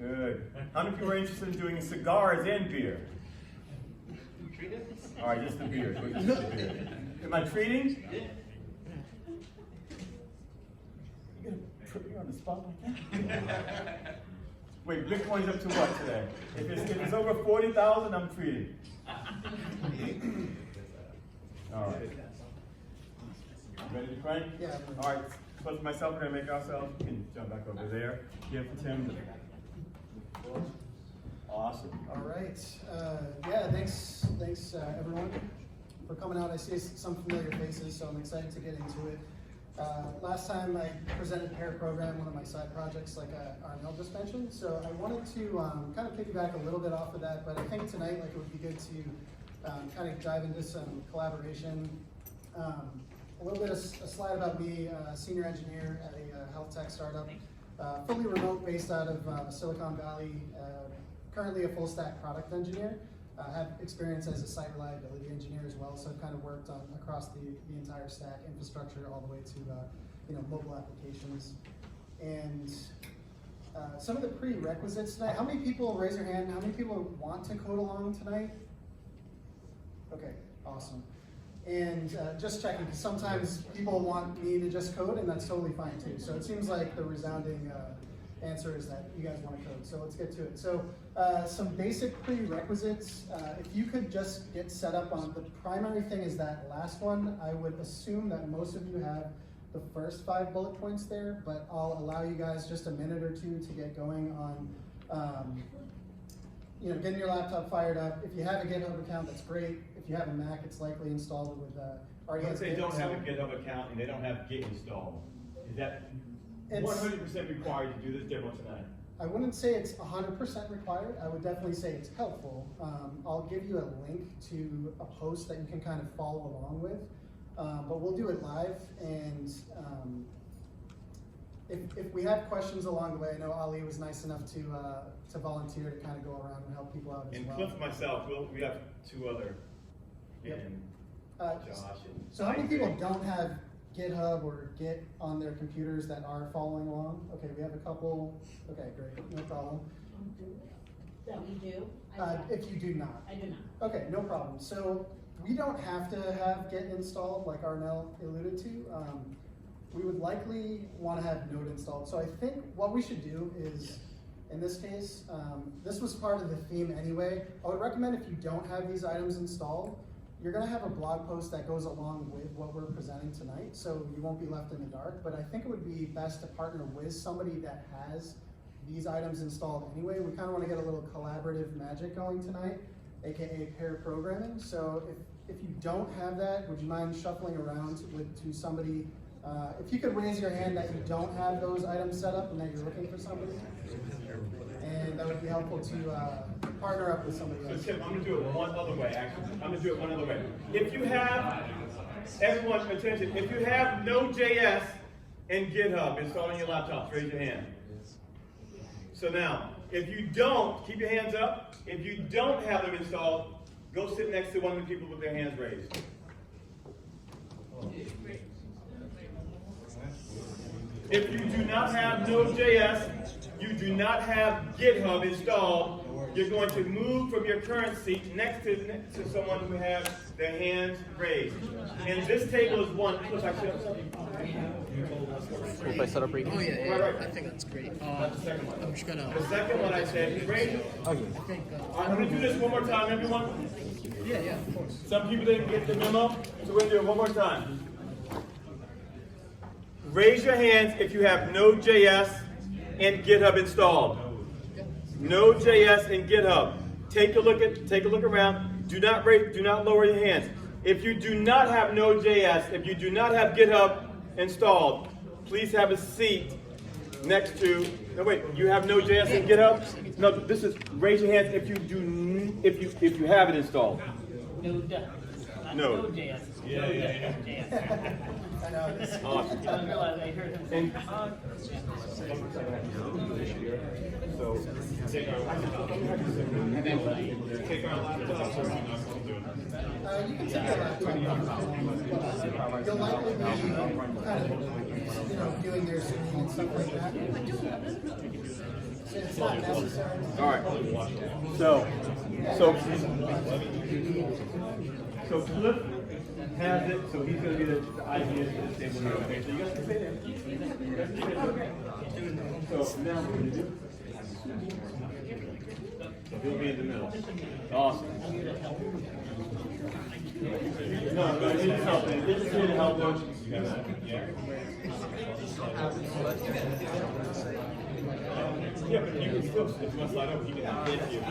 Good. How many people are interested in doing cigars and beer? All right, just the beer. Just the beer. Am I treating? You're gonna put me on the spot like that? Wait, Bitcoin's up to what today? If it's over 40,000, I'm treating. All right. Ready to crank? Yeah. All right. Close myself. We're gonna make ourselves. You can jump back over there. Give Tim. Awesome. All right. Yeah. Thanks, everyone, for coming out. I see some familiar faces, so I'm excited to get into it. Last time I presented pair program, one of my side projects, like Arnell just mentioned. So I wanted to kind of piggyback a little bit off of that, but I think tonight, like, it would be good to kind of dive into some collaboration. A little bit of a slide about me, senior engineer at a health tech startup, fully remote, based out of Silicon Valley. Currently a full stack product engineer. Have experience as a site reliability engineer as well, so I've kind of worked on across the entire stack, infrastructure all the way to mobile applications. And some of the prerequisites tonight. How many people, raise your hand, how many people want to code along tonight? Okay, awesome. And just checking, because sometimes people want me to just code, and that's totally fine too. So it seems like the resounding answer is that you guys want to code. So let's get to it. So some basic prerequisites. If you could just get set up on, the primary thing is that last one. I would assume that most of you have the first 5 bullet points there, but I'll allow you guys just a minute or two to get going on getting your laptop fired up. If you have a GitHub account, that's great. If you have a Mac, it's likely installed with already. If they don't have a GitHub account and they don't have Git installed, is that 100% required to do this demo tonight? I wouldn't say it's 100% required. I would definitely say it's helpful. I'll give you a link to a post that you can kind of follow along with, but we'll do it live. And if we have questions along the way, I know Ali was nice enough to volunteer to kind of go around and help people out as well. And Cliff, myself, we have 2 other. Yep. Josh and so how many people don't have GitHub or Git on their computers that are following along? Okay, we have a couple. Okay, great, no problem. That we do? If you do not. I do not. Okay, no problem. So we don't have to have Git installed, like Arnell alluded to. We would likely want to have Node installed. So I think what we should do is, in this case, this was part of the theme anyway. I would recommend, if you don't have these items installed, you're going to have a blog post that goes along with what we're presenting tonight, so you won't be left in the dark. But I think it would be best to partner with somebody that has these items installed anyway. We kind of want to get a little collaborative magic going tonight, aka pair programming. So if you don't have that, would you mind shuffling around to somebody? If you could raise your hand that you don't have those items set up and that you're looking for somebody, and that would be helpful to partner up with somebody else. So Tim, I'm going to do it one other way, actually. I'm going to do it one other way. If you have, everyone attention, if you have Node.js and GitHub installed on your laptops, raise your hand. So now, if you don't, keep your hands up. If you don't have them installed, go sit next to one of the people with their hands raised. If you do not have Node.js, you do not have GitHub installed, you're going to move from your current seat next to someone who has their hands raised. And this table is one. If I set up right Oh yeah, right. I think that's great. That's the second one. I'm just gonna. The second one I said, raise. I think. I'm going to do this one more time, everyone. Yeah, of course. Some people didn't get the memo, so we're going to do it one more time. Raise your hands if you have Node.js and GitHub installed. Node.js and GitHub. Take a look around. Do not lower your hands. If you do not have Node.js, if you do not have GitHub installed, please have a seat next to. No, wait. You have Node.js and GitHub? No. This is raise your hands if you do. If you have it installed. Node. No. Node.js. Yeah. I know. Awesome. I didn't realize I heard him say. So take our laptops. You can take your laptop. You'll likely be kind of doing their singing and stuff like that. So it's not necessary. All right. So Cliff has it, so he's going to be the idea to this table here. Okay, so you guys can stay there. So now what we're going to do, he'll be in the middle. Awesome. No, but it is helping. This is here to help them. Yeah, but you can still, if you want to slide over, you can hit your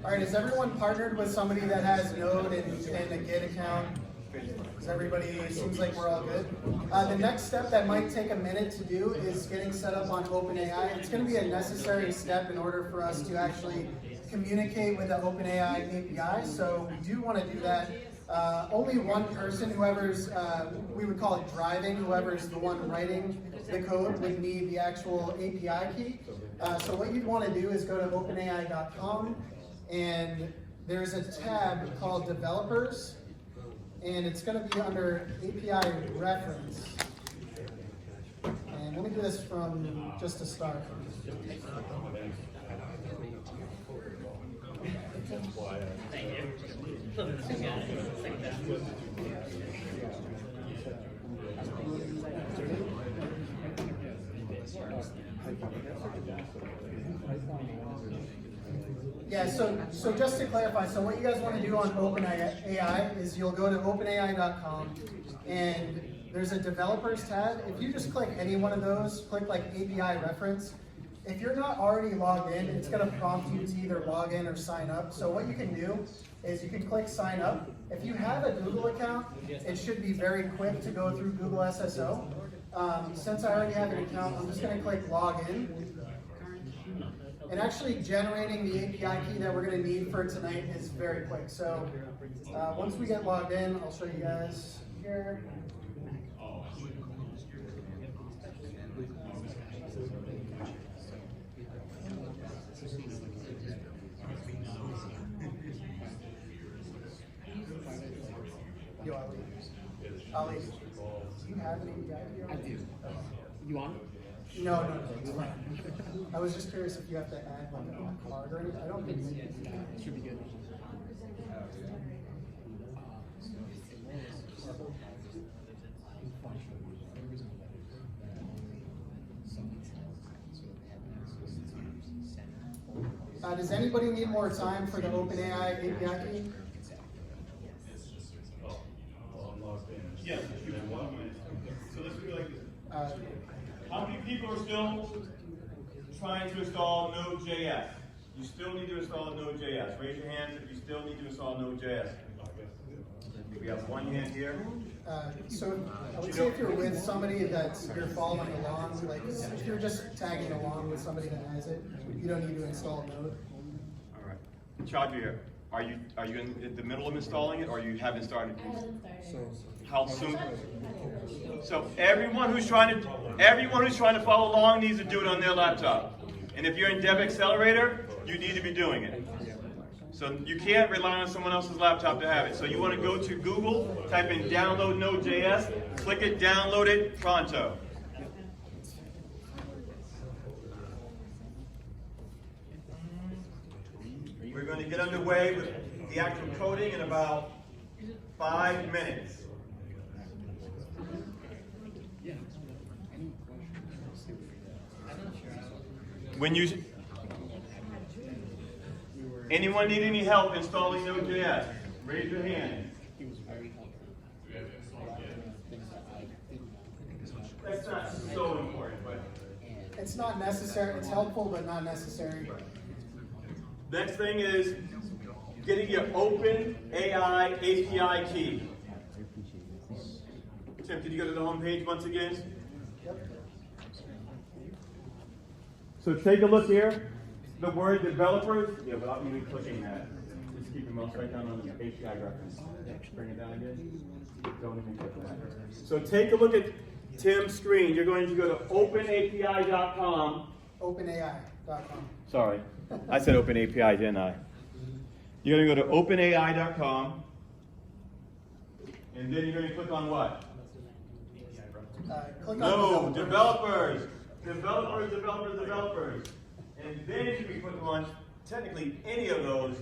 All right, is everyone partnered with somebody that has Node and a Git account? Does everybody, seems like we're all good? The next step that might take a minute to do is getting set up on OpenAI. It's going to be a necessary step in order for us to actually communicate with the OpenAI API, so we do want to do that. Only one person, whoever's, we would call it driving, whoever's the one writing the code would need the actual API key. So what you'd want to do is go to openai.com, and there's a tab called Developers, and it's going to be under API Reference. And let me do this from just to start. Thank you. Got it. Second that. Yeah, so just to clarify, so what you guys want to do on OpenAI is you'll go to openai.com, and there's a developers tab. If you just click any one of those, click like API reference, if you're not already logged in, it's going to prompt you to either log in or sign up. So what you can do is you can click sign up. If you have a Google account, it should be very quick to go through Google SSO. Since I already have an account, I'm just going to click log in. And actually generating the API key that we're going to need for tonight is very quick. So once we get logged in, I'll show you guys here. Yo, Ali, do you have an API key? I do. You want it? No, it's fine. I was just curious if you have to add like a card or anything. I don't think you need. It should be good. Does anybody need more time for the OpenAI API key? Yes, so let's do like this. How many people are still trying to install Node.js? You still need to install Node.js. Raise your hands if you still need to install Node.js. We have one hand here. So I would say if you're with somebody that you're following along, like if you're just tagging along with somebody that has it, you don't need to install Node. All right. Chadri, are you in the middle of installing it, or you haven't started? How soon? So everyone who's trying to follow along needs to do it on their laptop. And if you're in Dev Accelerator, you need to be doing it. So you can't rely on someone else's laptop to have it. So you want to go to Google, type in download Node.js, click it, download it, pronto. We're going to get underway with the actual coding in about 5 minutes. When you, anyone need any help installing Node.js? Raise your hand. That's not so important, but It's not necessary. It's helpful, but not necessary. next thing is getting your OpenAI API key. Tim, did you go to the home page once again? Yep. So take a look here. The word developers, without even clicking that. Just keep your mouse right down on the API reference. Bring it down again. Don't even click that. So take a look at Tim's screen. You're going to go to openapi.com. OpenAI.com. Sorry, I said OpenAPI, didn't I? You're going to go to openai.com, and then you're going to click on what? Click No, on developers. And then you can click on technically any of those,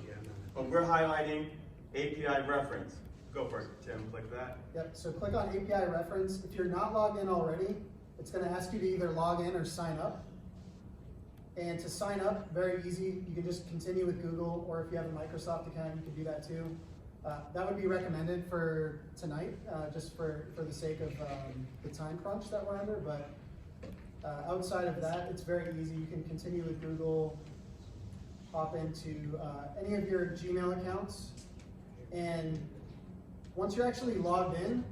but we're highlighting API reference. Go for it, Tim. Click that. Yep, so click on API reference. If you're not logged in already, it's going to ask you to either log in or sign up. And to sign up, very easy. You can just continue with Google, or if you have a Microsoft account, you can do that too. That would be recommended for tonight, just for the sake of the time crunch that we're under. But outside of that, it's very easy. You can continue with Google, hop into any of your Gmail accounts, and once you're actually logged in,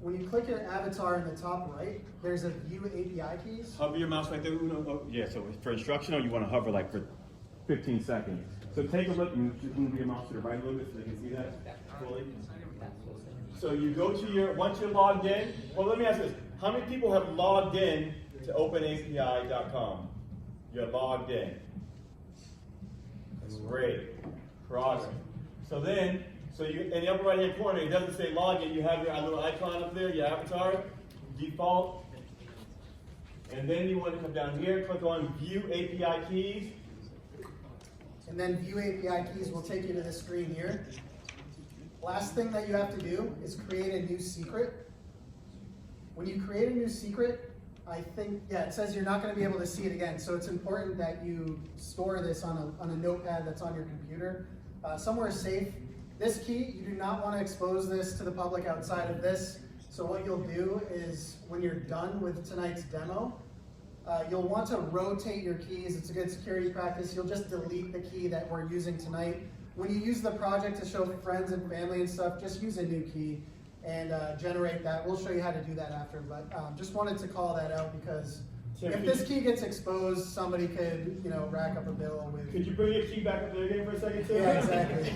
when you click your avatar in the top right, there's a view API keys. Hover your mouse right there. Oh, yeah, so for instructional, you want to hover like for 15 seconds. So take a look and just move your mouse to the right a little bit so they can see that fully. So you go to your, once you're logged in, well, let me ask this. How many people have logged in to openapi.com? You're logged in. Great. Progress. So then, so you in the upper right hand corner, it doesn't say login, you have your little icon up there, your avatar, default. And then you want to come down here, click on View API Keys. And then View API keys will take you to this screen here. Last thing that you have to do is create a new secret. When you create a new secret, I think, yeah, it says you're not going to be able to see it again. So it's important that you store this on a notepad that's on your computer, somewhere safe. This key, you do not want to expose this to the public outside of this. So what you'll do is when you're done with tonight's demo, you'll want to rotate your keys. It's a good security practice. You'll just delete the key that we're using tonight. When you use the project to show friends and family and stuff, just use a new key and generate that. We'll show you how to do that after, but just wanted to call that out because if this key gets exposed, somebody could, rack up a bill with. Could you bring your key back up there again for a second, too? Yeah, exactly.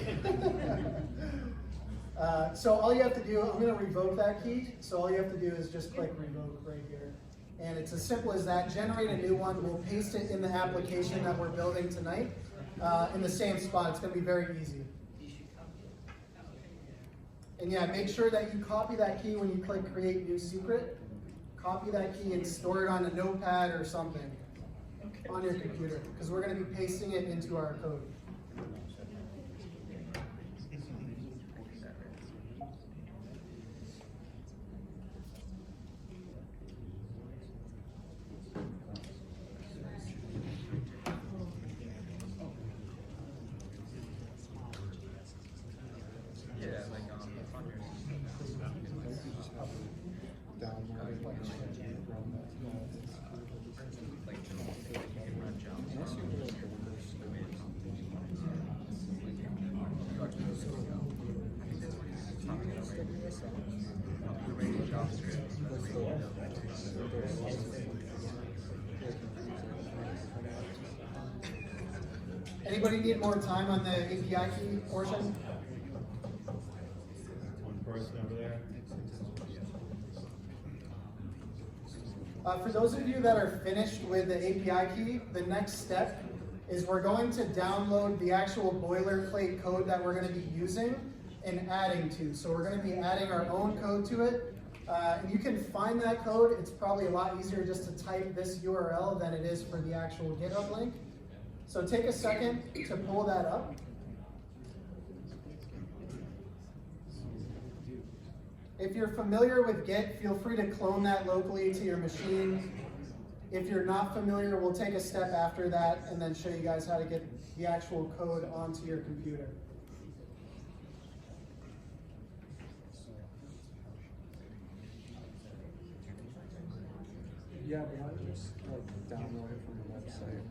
So all you have to do, I'm going to revoke that key. So all you have to do is just click revoke right here. And it's as simple as that. Generate a new one. We'll paste it in the application that we're building tonight in the same spot. It's going to be very easy. And yeah, make sure that you copy that key when you click create new secret. Copy that key and store it on a notepad or something on your computer because we're going to be pasting it into our code. Anybody need more time on the API key portion? One person over there. For those of you that are finished with the API key, the next step is we're going to download the actual boilerplate code that we're going to be using and adding to. So we're going to be adding our own code to it. And you can find that code. It's probably a lot easier just to type this URL than it is for the actual GitHub link. So take a second to pull that up. If you're familiar with Git, feel free to clone that locally to your machine. If you're not familiar, we'll take a step after that and then show you guys how to get the actual code onto your computer. Yeah, but I just download it from the website.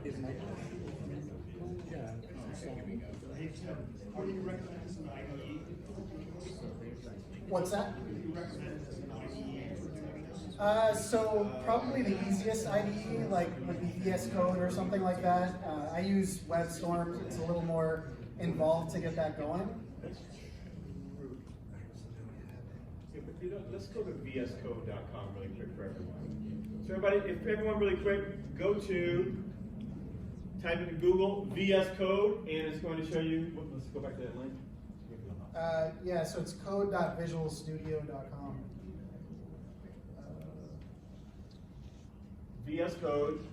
It might. Yeah. What's that? So probably the easiest IDE like would be VS Code or something like that. I use WebStorm. It's a little more involved to get that going. Yeah, but let's go to vscode.com really quick for everyone. So everybody, if everyone really quick, type into Google VS Code, and it's going to show you. Let's go back to that link. Yeah, so it's code.visualstudio.com. VS Code,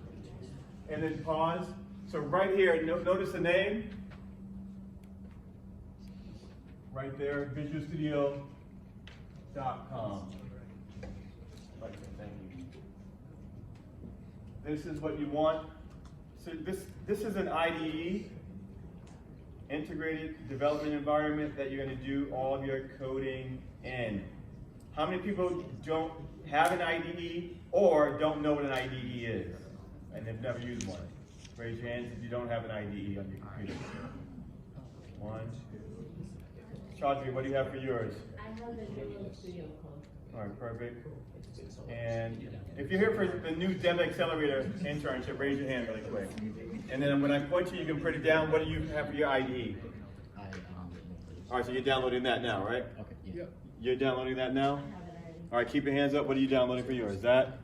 and then pause. So right here, notice the name. Right there, visualstudio.com. Right there, thank you. This is what you want. So this is an IDE, integrated development environment, that you're going to do all of your coding in. How many people don't have an IDE or don't know what an IDE is and have never used one? Raise your hands if you don't have an IDE on your computer. 1, 2. Chaudhry, what do you have for yours? I have the Visual Studio Code. All right, perfect. And if you're here for the new Dev Accelerator internship, raise your hand really quick. And then when I point you, you can print it down. What do you have for your IDE? All right, so you're downloading that now, right? Okay. Yeah. You're downloading that now? I have it already. All right, keep your hands up. What are you downloading for yours? That.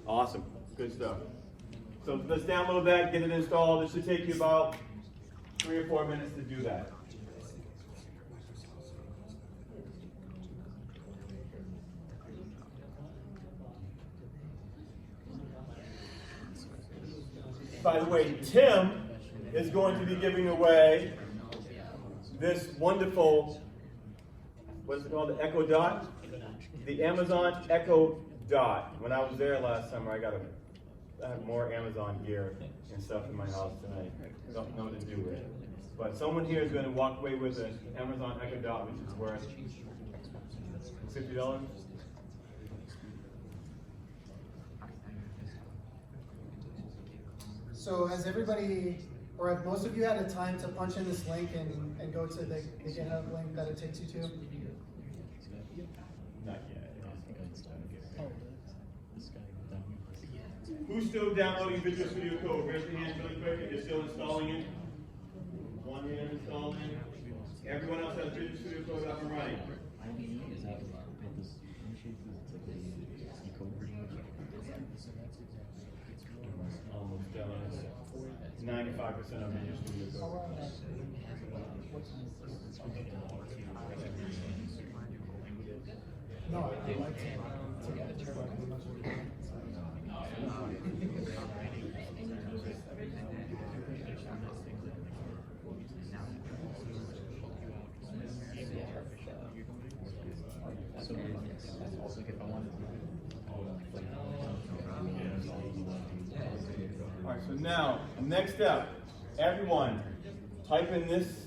Awesome. Good stuff. So let's download that, get it installed. It should take you about 3 or 4 minutes to do that. By the way, Tim is going to be giving away this wonderful, what's it called, the Echo Dot? The Amazon Echo Dot. When I was there last summer, I have more Amazon gear and stuff in my house tonight. Don't know what to do with it. But someone here is going to walk away with an Amazon Echo Dot, which is worth $50. So has everybody, or have most of you had a time to punch in this link and go to the GitHub link that it takes you to? Not yet. Who's still downloading Visual Studio Code? Raise your hand really quick if you're still installing it. One hand installing it. Everyone else has Visual Studio Code up and running. Almost done. 95% of Visual Studio Code. No, I like to get a turn. All right, so now, next step, everyone, type in this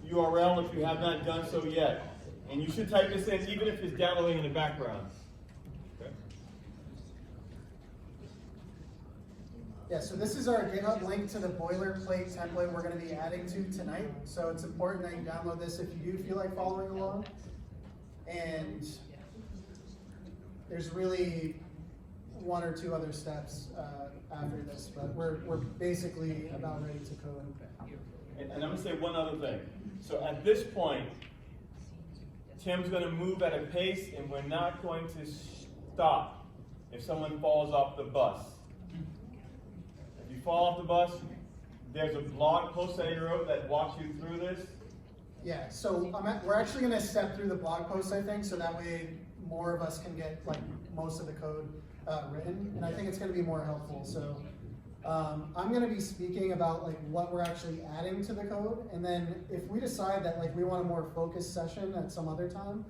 URL if you have not done so yet. And you should type this in even if it's downloading in the background. Okay. Yeah, so this is our GitHub link to the boilerplate template we're going to be adding to tonight. So it's important that you download this if you do feel like following along. And there's really 1 or 2 other steps after this, but we're basically about ready to code. And I'm going to say one other thing. So at this point, Tim's going to move at a pace, and we're not going to stop if someone falls off the bus. If you fall off the bus, there's a blog post that he wrote that walks you through this. Yeah, so we're actually going to step through the blog post, I think, so that way more of us can get like most of the code written, and I think it's going to be more helpful. So I'm going to be speaking about like what we're actually adding to the code, and then if we decide that like we want a more focused session at some other time,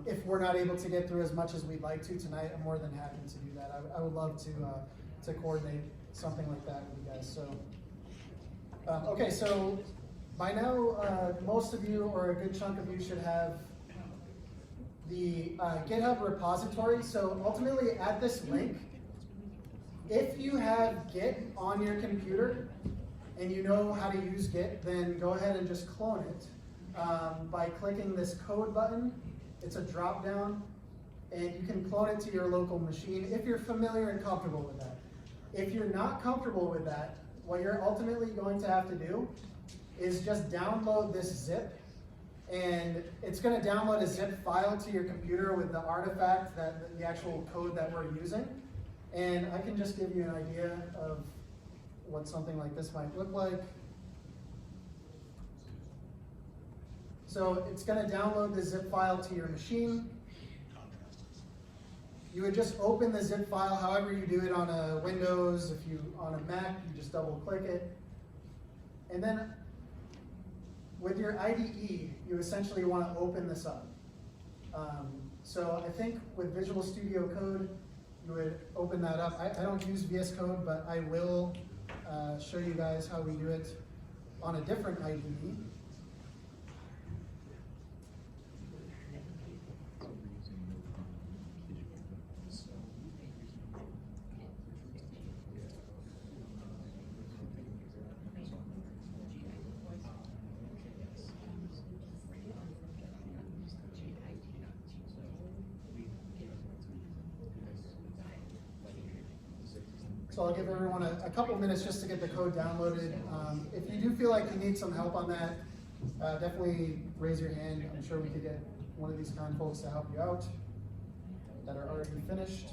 if we're not able to get through as much as we'd like to tonight, I'm more than happy to do that. I would love to coordinate something like that with you guys. So okay, so by now most of you, or a good chunk of you, should have the GitHub repository. So ultimately at this link, if you have Git on your computer and you know how to use Git, then go ahead and just clone it. by clicking this code button. It's a drop down, and you can clone it to your local machine if you're familiar and comfortable with that. If you're not comfortable with that, what you're ultimately going to have to do is just download this zip, and it's going to download a zip file to your computer with the artifact, that the actual code that we're using. And I can just give you an idea of what something like this might look like. So it's going to download the zip file to your machine. You would just open the zip file however you do it on a Windows. If you on a Mac, you just double click it. And then with your IDE, you essentially want to open this up. So I think with Visual Studio Code, you would open that up. I don't use VS Code, but I will show you guys how we do it on a different IDE. So I'll give everyone a couple minutes just to get the code downloaded. If you do feel like you need some help on that, definitely raise your hand. I'm sure we could get one of these kind folks to help you out that are already finished.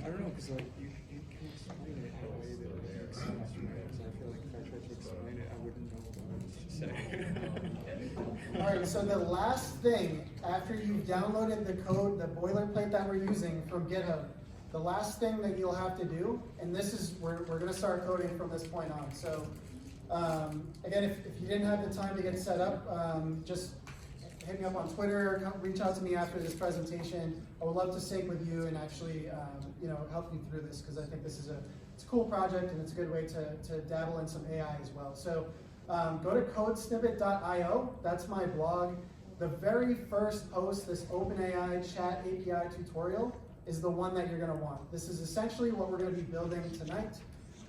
I don't know, because like you can explain it in a way that makes sense to me. So I feel like if I tried to explain it, I wouldn't know what to say. All right, so the last thing after you've downloaded the code, the boilerplate that we're using from GitHub, the last thing that you'll have to do, and this is, we're going to start coding from this point on. So again, if you didn't have the time to get set up, just hit me up on Twitter, reach out to me after this presentation. I would love to sync with you and actually help you through this, because I think this is it's a cool project and it's a good way to dabble in some AI as well. So go to codesnippet.io, that's my blog. The very first post, this OpenAI chat API tutorial, is the one that you're going to want. This is essentially what we're going to be building tonight.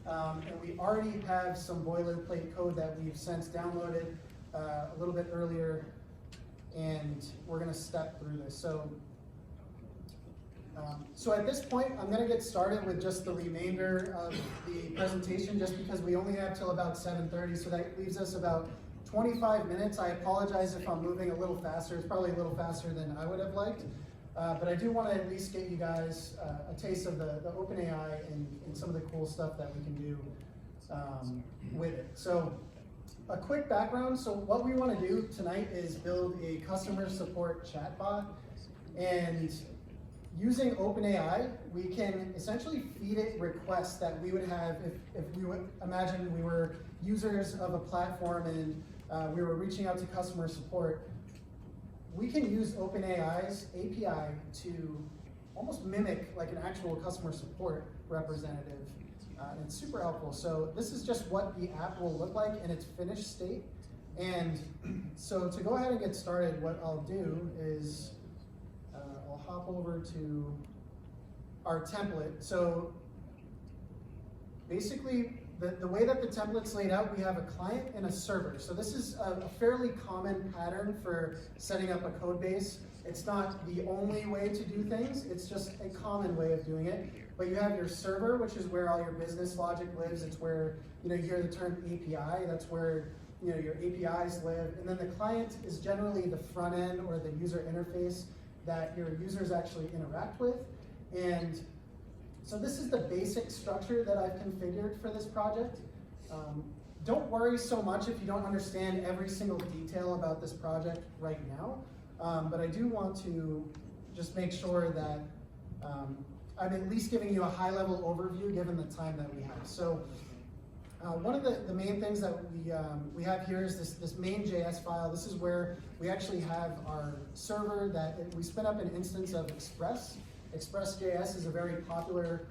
And we already have some boilerplate code that we've since downloaded a little bit earlier, and we're going to step through this. So at this point, I'm going to get started with just the remainder of the presentation, just because we only have till about 7:30, so that leaves us about 25 minutes. I apologize if I'm moving a little faster. It's probably a little faster than I would have liked, but I do want to at least get you guys a taste of the OpenAI and some of the cool stuff that we can do with it. So a quick background. So what we want to do tonight is build a customer support chatbot, and using OpenAI, we can essentially feed it requests that we would have if we would imagine we were users of a platform and we were reaching out to customer support. We can use OpenAI's API to almost mimic like an actual customer support representative. And it's super helpful. So this is just what the app will look like in its finished state. And so to go ahead and get started, what I'll do is I'll hop over to our template. So basically the way that the template's laid out, we have a client and a server. So this is a fairly common pattern for setting up a code base. It's not the only way to do things, it's just a common way of doing it. But you have your server, which is where all your business logic lives. It's where, you hear the term API, that's where, your APIs live. And then the client is generally the front end or the user interface that your users actually interact with. And so this is the basic structure that I've configured for this project. Don't worry so much if you don't understand every single detail about this project right now, but I do want to just make sure that I'm at least giving you a high-level overview given the time that we have. So one of the main things that we have here is this main.js file. This is where we actually have our server we spin up an instance of Express. Express.js is a very popular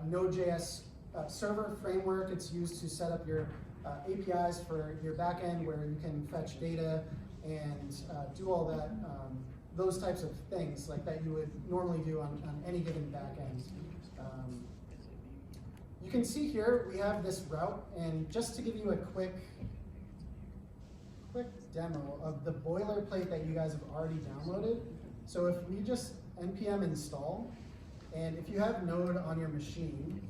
Node.js server framework. It's used to set up your APIs for your backend where you can fetch data and do all that, those types of things like that you would normally do on any given backend. You can see here we have this route, and just to give you a quick demo of the boilerplate that you guys have already downloaded. So if we just npm install, and if you have Node on your machine,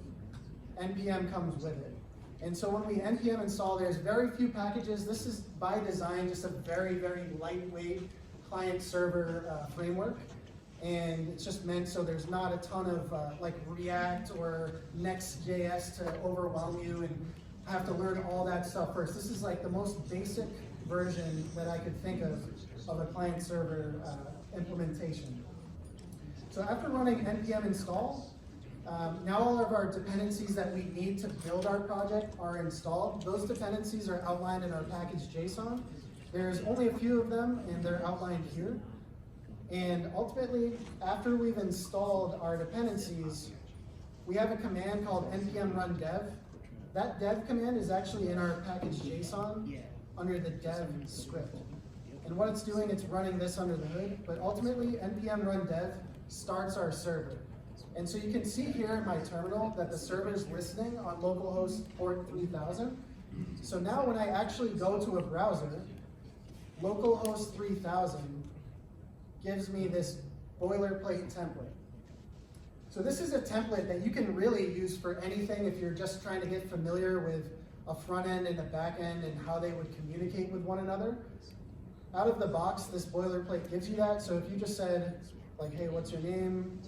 npm comes with it. And so when we npm install, there's very few packages. This is by design just a very, very lightweight client-server framework. And it's just meant so there's not a ton of like React or Next.js to overwhelm you and have to learn all that stuff first. This is like the most basic version that I could think of a client-server implementation. So after running npm install, now all of our dependencies that we need to build our project are installed. Those dependencies are outlined in our package.json. There's only a few of them, and they're outlined here. And ultimately, after we've installed our dependencies, we have a command called npm run dev. That dev command is actually in our package.json under the dev script. And what it's doing, it's running this under the hood, but ultimately npm run dev starts our server. And so you can see here in my terminal that the server is listening on localhost port 3000. So now when I actually go to a browser, localhost 3000 gives me this boilerplate template. So this is a template that you can really use for anything if you're just trying to get familiar with a front end and a back end and how they would communicate with one another. Out of the box, this boilerplate gives you that. So if you just said, like, hey, what's your name?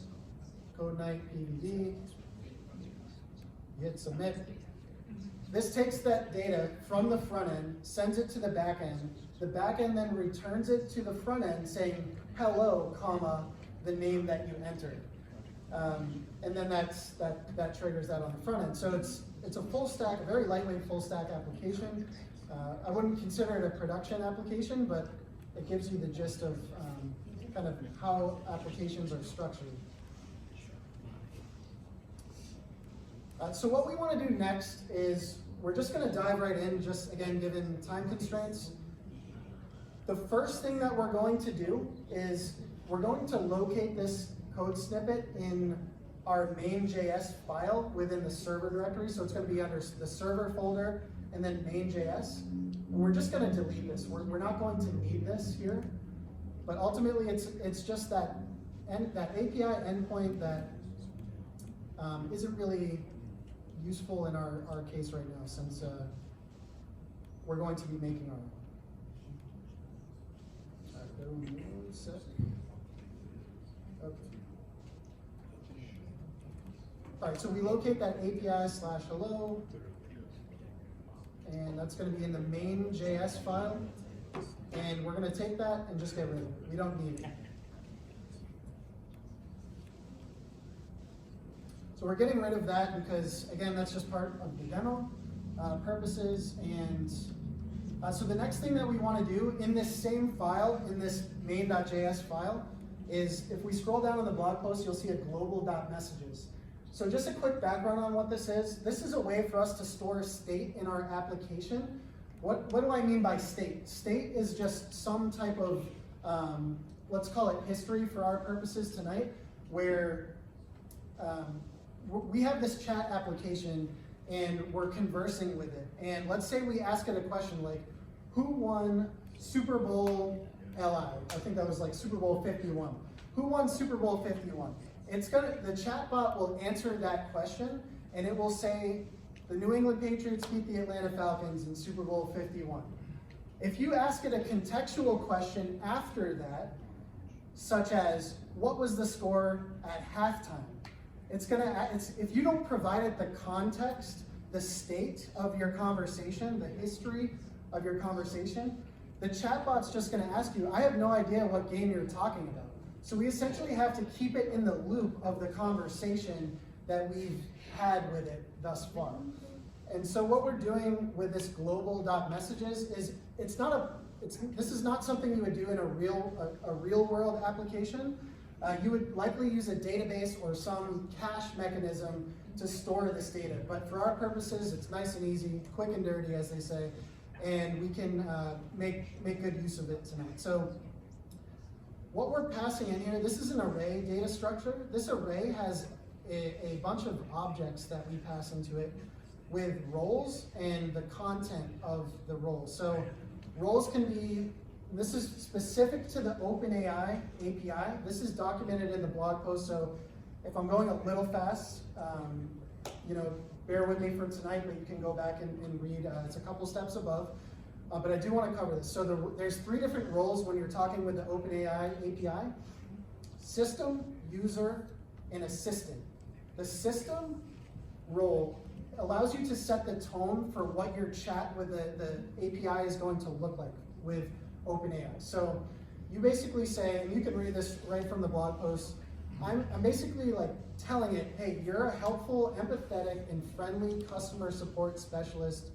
Code night PVD. You hit submit. This takes that data from the front end, sends it to the back end. The back end then returns it to the front end saying, hello, comma, the name that you entered. And then that triggers that on the front end. So it's a full stack, a very lightweight full stack application. I wouldn't consider it a production application, but it gives you the gist of kind of how applications are structured. So what we want to do next is we're just going to dive right in, just again, given time constraints. The first thing that we're going to do is we're going to locate this code snippet in our main.js file within the server directory. So it's going to be under the server folder and then main.js. And we're just going to delete this. We're not going to need this here. But ultimately, it's just that API endpoint that isn't really useful in our case right now, since we're going to be making our own. Okay. All right, so we locate that API/hello, and that's going to be in the main.js file. And we're going to take that and just get rid of it. We don't need it. So we're getting rid of that because, again, that's just part of the demo purposes. And so the next thing that we want to do in this same file, in this main.js file, is if we scroll down on the blog post, you'll see a global.messages. So just a quick background on what this is. This is a way for us to store state in our application. What do I mean by state? State is just some type of, let's call it history for our purposes tonight, where we have this chat application, and we're conversing with it. And let's say we ask it a question like, who won Super Bowl LI? I think that was like Super Bowl 51. Who won Super Bowl 51? The chatbot will answer that question, and it will say, the New England Patriots beat the Atlanta Falcons in Super Bowl 51. If you ask it a contextual question after that, such as, what was the score at halftime? If you don't provide it the context, the state of your conversation, the history of your conversation, the chatbot's just gonna ask you, I have no idea what game you're talking about. So we essentially have to keep it in the loop of the conversation that we've had with it thus far. And so what we're doing with this global.messages is this is not something you would do in a real world application. You would likely use a database or some cache mechanism to store this data. But for our purposes, it's nice and easy, quick and dirty, as they say, and we can make good use of it tonight. So what we're passing in here, this is an array data structure. This array has a bunch of objects that we pass into it with roles and the content of the roles. So roles can be, this is specific to the OpenAI API. This is documented in the blog post, so if I'm going a little fast, bear with me for tonight, but you can go back and read. It's a couple steps above. But I do want to cover this. So there's 3 different roles when you're talking with the OpenAI API: system, user, and assistant. The system role allows you to set the tone for what your chat with the API is going to look like with OpenAI. So you basically say, and you can read this right from the blog post, I'm basically like telling it, hey, you're a helpful, empathetic, and friendly customer support specialist.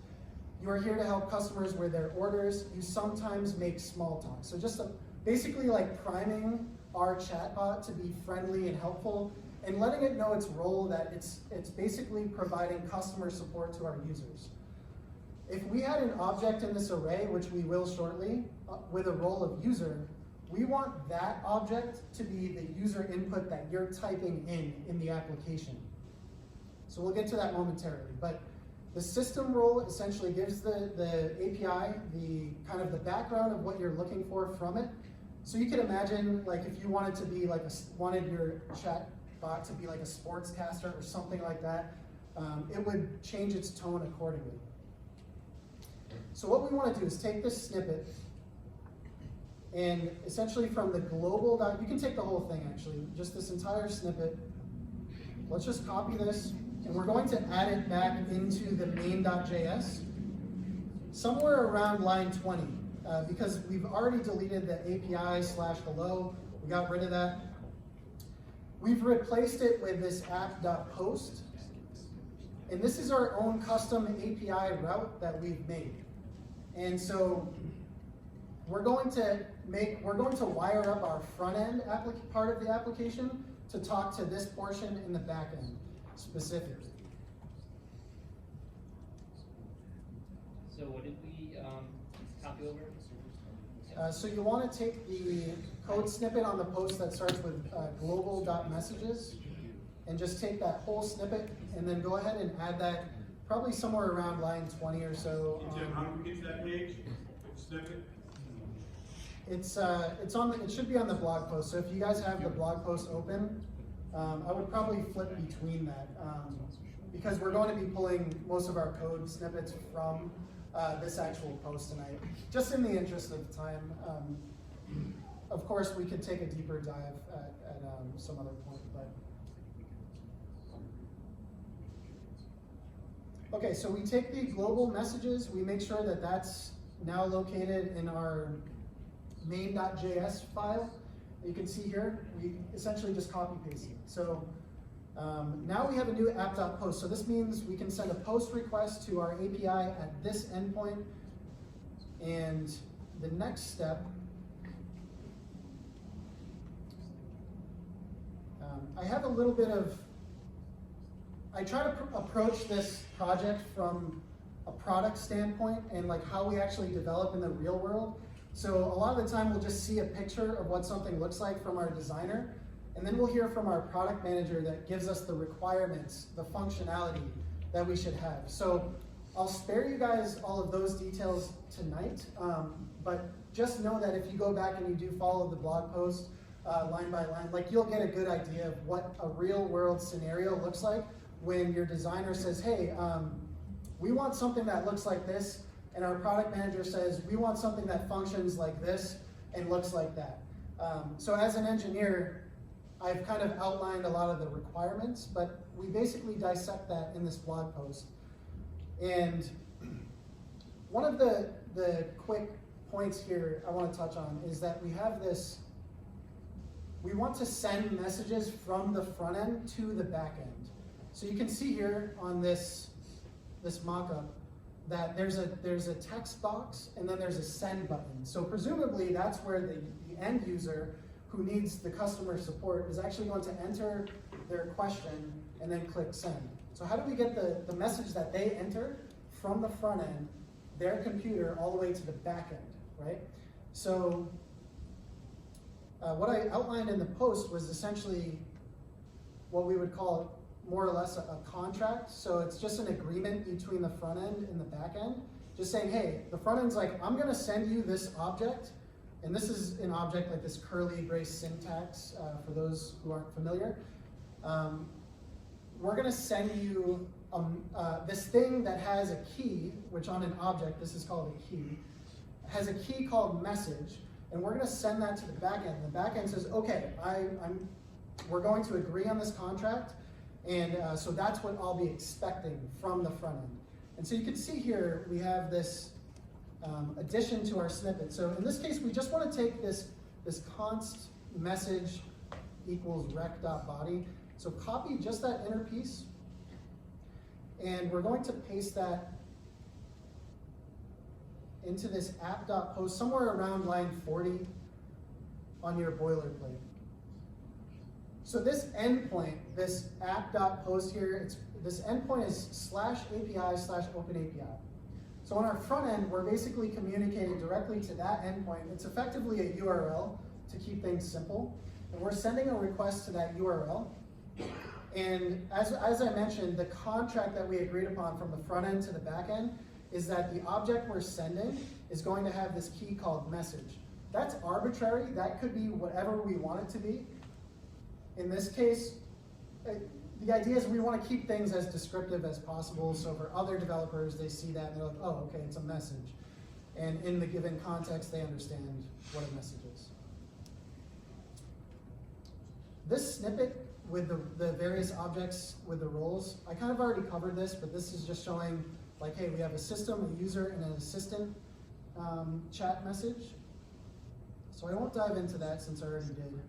You are here to help customers with their orders. You sometimes make small talk. So just basically like priming our chatbot to be friendly and helpful, and letting it know its role, that it's basically providing customer support to our users. If we had an object in this array, which we will shortly, with a role of user, we want that object to be the user input that you're typing in the application. So we'll get to that momentarily, but the system role essentially gives the API the kind of the background of what you're looking for from it. So you can imagine, like, if you wanted to be like wanted your chat bot to be like a sportscaster or something like that, it would change its tone accordingly. So what we want to do is take this snippet and essentially from the global, you can take the whole thing actually, just this entire snippet. Let's just copy this, and we're going to add it back into the main.js somewhere around line 20, because we've already deleted the API/hello, we got rid of that. We've replaced it with this app.post, and this is our own custom API route that we've made. And so we're going to wire up our front end part of the application to talk to this portion in the back end specifically. So what did we copy over? So you want to take the code snippet on the post that starts with global.messages and just take that whole snippet and then go ahead and add that probably somewhere around line 20 or so. Jim, how do we get to that page? Snippet? It should be on the blog post. So if you guys have the blog post open, I would probably flip between that because we're going to be pulling most of our code snippets from this actual post tonight, just in the interest of time. Of course, we could take a deeper dive at some other point, but. Okay, so we take the global messages, we make sure that that's now located in our main.js file. You can see here, we essentially just copy paste it. So now we have a new app.post. So this means we can send a post request to our API at this endpoint. And the next step, I have a little bit of, I try to approach this project from a product standpoint and like how we actually develop in the real world. So a lot of the time we'll just see a picture of what something looks like from our designer, and then we'll hear from our product manager that gives us the requirements, the functionality, that we should have. So I'll spare you guys all of those details tonight, but just know that if you go back and you do follow the blog post line by line, like you'll get a good idea of what a real world scenario looks like when your designer says, hey, we want something that looks like this, and our product manager says, we want something that functions like this and looks like that. So as an engineer, I've kind of outlined a lot of the requirements, but we basically dissect that in this blog post. And one of the quick points here I want to touch on is that we have this, we want to send messages from the front end to the back end. So you can see here on this mock-up that there's a text box and then there's a send button. So presumably that's where the end user who needs the customer support is actually going to enter their question and then click send. So how do we get the message that they enter from the front end, their computer, all the way to the back end, right? So what I outlined in the post was essentially what we would call more or less a contract. So it's just an agreement between the front end and the back end, just saying, hey, the front end's like, I'm gonna send you this object, and this is an object like this curly brace syntax, for those who aren't familiar. We're gonna send you this thing that has a key, which on an object, this is called a key, has a key called message, and we're gonna send that to the back end. The back end says, okay, we're going to agree on this contract, and so that's what I'll be expecting from the front end. And so you can see here, we have this addition to our snippet. So in this case, we just want to take this const message equals rec.body. So copy just that inner piece, and we're going to paste that into this app.post somewhere around line 40 on your boilerplate. So this endpoint, this app.post here, this endpoint is /API/OpenAPI. So on our front end, we're basically communicating directly to that endpoint. It's effectively a URL to keep things simple. And we're sending a request to that URL. And as I mentioned, the contract that we agreed upon from the front end to the back end is that the object we're sending is going to have this key called message. That's arbitrary. That could be whatever we want it to be. In this case, the idea is we want to keep things as descriptive as possible, so for other developers, they see that and they're like, oh, okay, it's a message. And in the given context, they understand what a message is. This snippet with the various objects with the roles, I kind of already covered this, but this is just showing like, hey, we have a system, a user, and an assistant chat message. So I won't dive into that since I already did.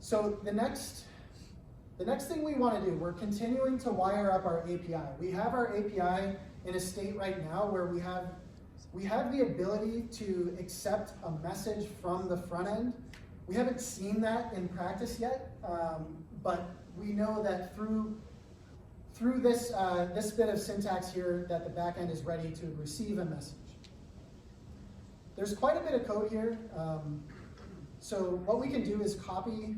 So the next thing we want to do, we're continuing to wire up our API. We have our API in a state right now where we have the ability to accept a message from the front end. We haven't seen that in practice yet, but we know that through this bit of syntax here that the back end is ready to receive a message. There's quite a bit of code here. So what we can do is copy.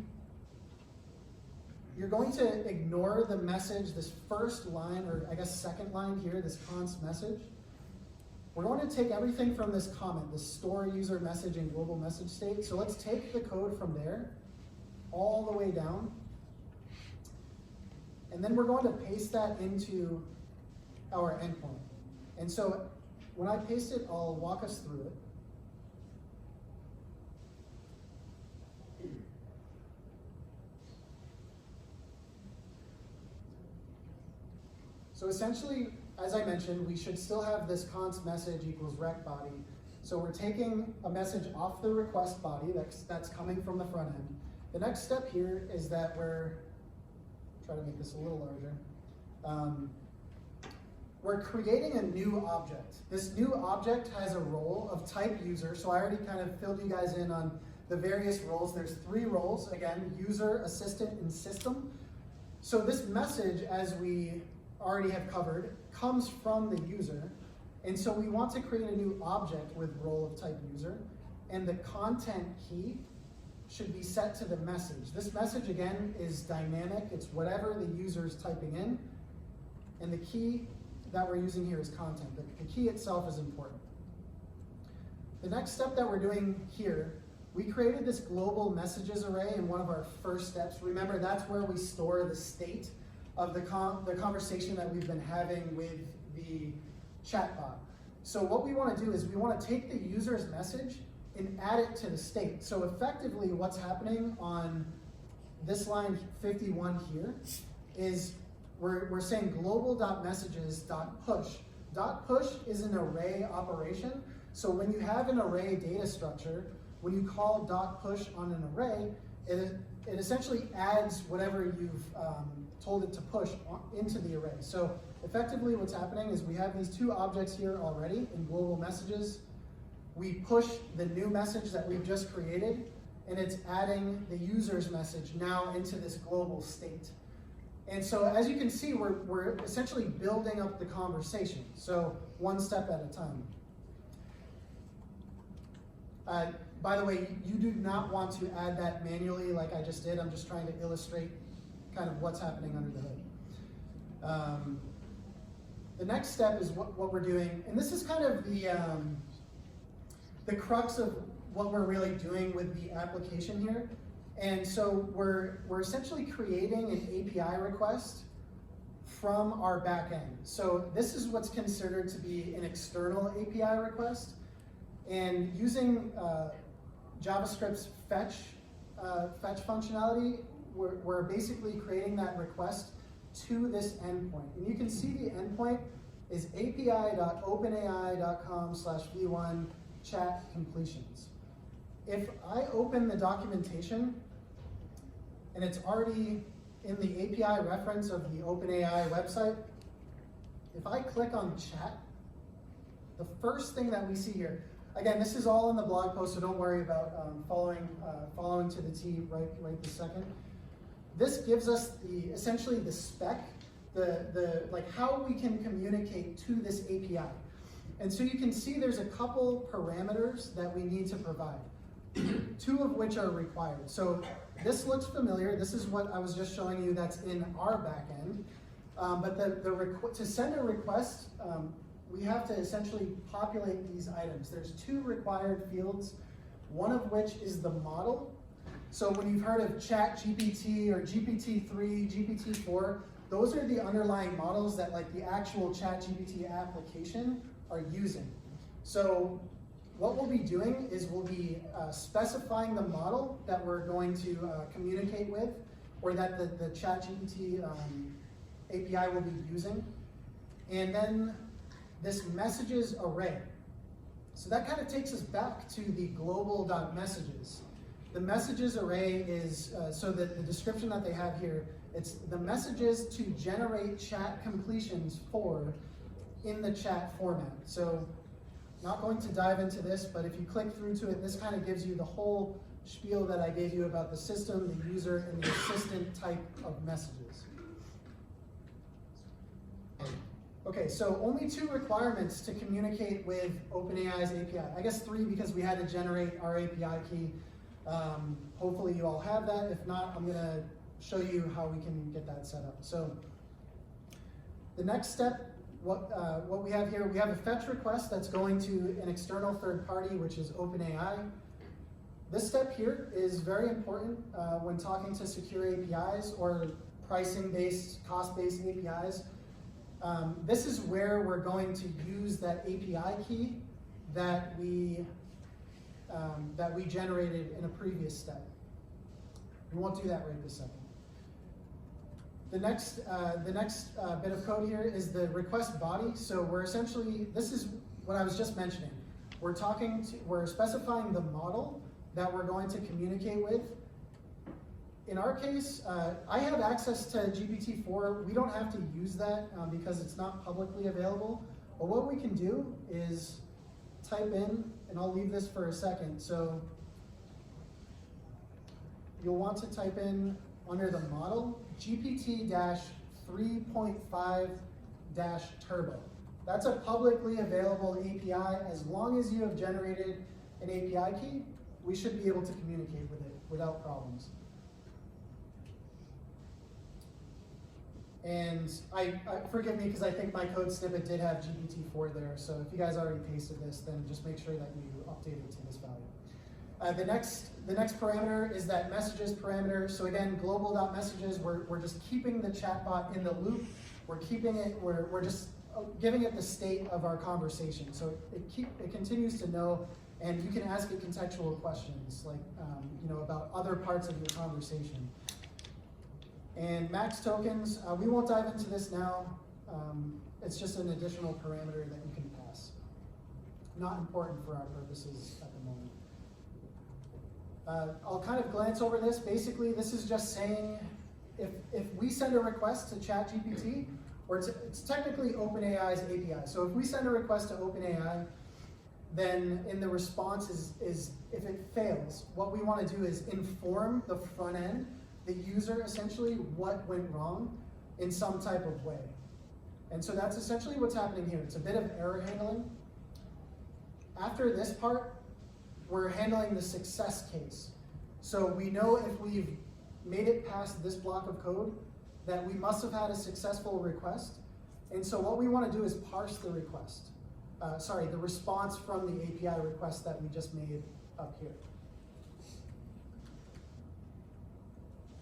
You're going to ignore the message, this first line, or I guess second line here, this const message. We're going to take everything from this comment, this store user message and global message state. So let's take the code from there all the way down. And then we're going to paste that into our endpoint. And so when I paste it, I'll walk us through it. So essentially, as I mentioned, we should still have this const message equals rec body. So we're taking a message off the request body that's coming from the front end. The next step here is that try to make this a little larger. We're creating a new object. This new object has a role of type user. So I already kind of filled you guys in on the various roles. There's 3 roles, again, user, assistant, and system. So this message, as we already have covered, comes from the user. And so we want to create a new object with role of type user. And the content key should be set to the message. This message, again, is dynamic. It's whatever the user is typing in. And the key that we're using here is content. The key itself is important. The next step that we're doing here, we created this global messages array in one of our first steps. Remember, that's where we store the state of the conversation that we've been having with the chatbot. So what we want to do is we want to take the user's message and add it to the state. So effectively what's happening on this line 51 here is we're saying global.messages.push. .push is an array operation. So when you have an array data structure, when you call .push on an array, it essentially adds whatever you've told it to push into the array. So effectively what's happening is we have these two objects here already in global messages. We push the new message that we've just created, and it's adding the user's message now into this global state. And so as you can see, we're essentially building up the conversation. So one step at a time. By the way, you do not want to add that manually like I just did. I'm just trying to illustrate kind of what's happening under the hood. The next step is what we're doing, and this is kind of the crux of what we're really doing with the application here. And so we're essentially creating an API request from our back end. So this is what's considered to be an external API request. And using JavaScript's fetch functionality, we're basically creating that request to this endpoint. And you can see the endpoint is api.openai.com/v1 chat completions. If I open the documentation, and it's already in the API reference of the OpenAI website, if I click on chat, the first thing that we see here, again, this is all in the blog post, so don't worry about following to the T right this second. This gives us essentially the spec, like how we can communicate to this API. And so you can see there's a couple parameters that we need to provide, two of which are required. So this looks familiar. This is what I was just showing you that's in our backend. But to send a request, we have to essentially populate these items. There's two required fields, one of which is the model. So when you've heard of ChatGPT or GPT-3, GPT-4, those are the underlying models that like the actual ChatGPT application are using. So what we'll be doing is we'll be specifying the model that we're going to communicate with, or that the ChatGPT API will be using. And then this messages array. So that kind of takes us back to the global.messages. The messages array is, so that the description that they have here, it's the messages to generate chat completions for in the chat format. So not going to dive into this, but if you click through to it, this kind of gives you the whole spiel that I gave you about the system, the user, and the assistant type of messages. Okay, so only two requirements to communicate with OpenAI's API. I guess three because we had to generate our API key. Hopefully you all have that. If not, I'm gonna show you how we can get that set up. So the next step, what we have here, we have a fetch request that's going to an external third party, which is OpenAI. This step here is very important when talking to secure APIs or pricing-based, cost-based APIs. This is where we're going to use that API key that we generated in a previous step. We won't do that right this second. The next bit of code here is the request body. So we're essentially, this is what I was just mentioning. We're specifying the model that we're going to communicate with. In our case, I have access to GPT-4. We don't have to use that because it's not publicly available. But what we can do is type in, and I'll leave this for a second. So you'll want to type in under the model, GPT-3.5-turbo. That's a publicly available API. As long as you have generated an API key, we should be able to communicate with it without problems. And I forgive me because I think my code snippet did have GPT-4 there. So if you guys already pasted this, then just make sure that you update it to this value. The next parameter is that messages parameter. So again, global.messages, we're just keeping the chatbot in the loop. We're just giving it the state of our conversation. So it continues to know, and you can ask it contextual questions, like about other parts of your conversation. And max tokens, we won't dive into this now. It's just an additional parameter that you can pass. Not important for our purposes at the moment. I'll kind of glance over this. Basically, this is just saying if we send a request to ChatGPT, or it's technically OpenAI's API. So if we send a request to OpenAI, then in the response is if it fails, what we want to do is inform the front end, the user essentially, what went wrong in some type of way. And so that's essentially what's happening here. It's a bit of error handling. After this part, we're handling the success case. So we know if we've made it past this block of code that we must have had a successful request. And so what we want to do is parse the request. The response from the API request that we just made up here.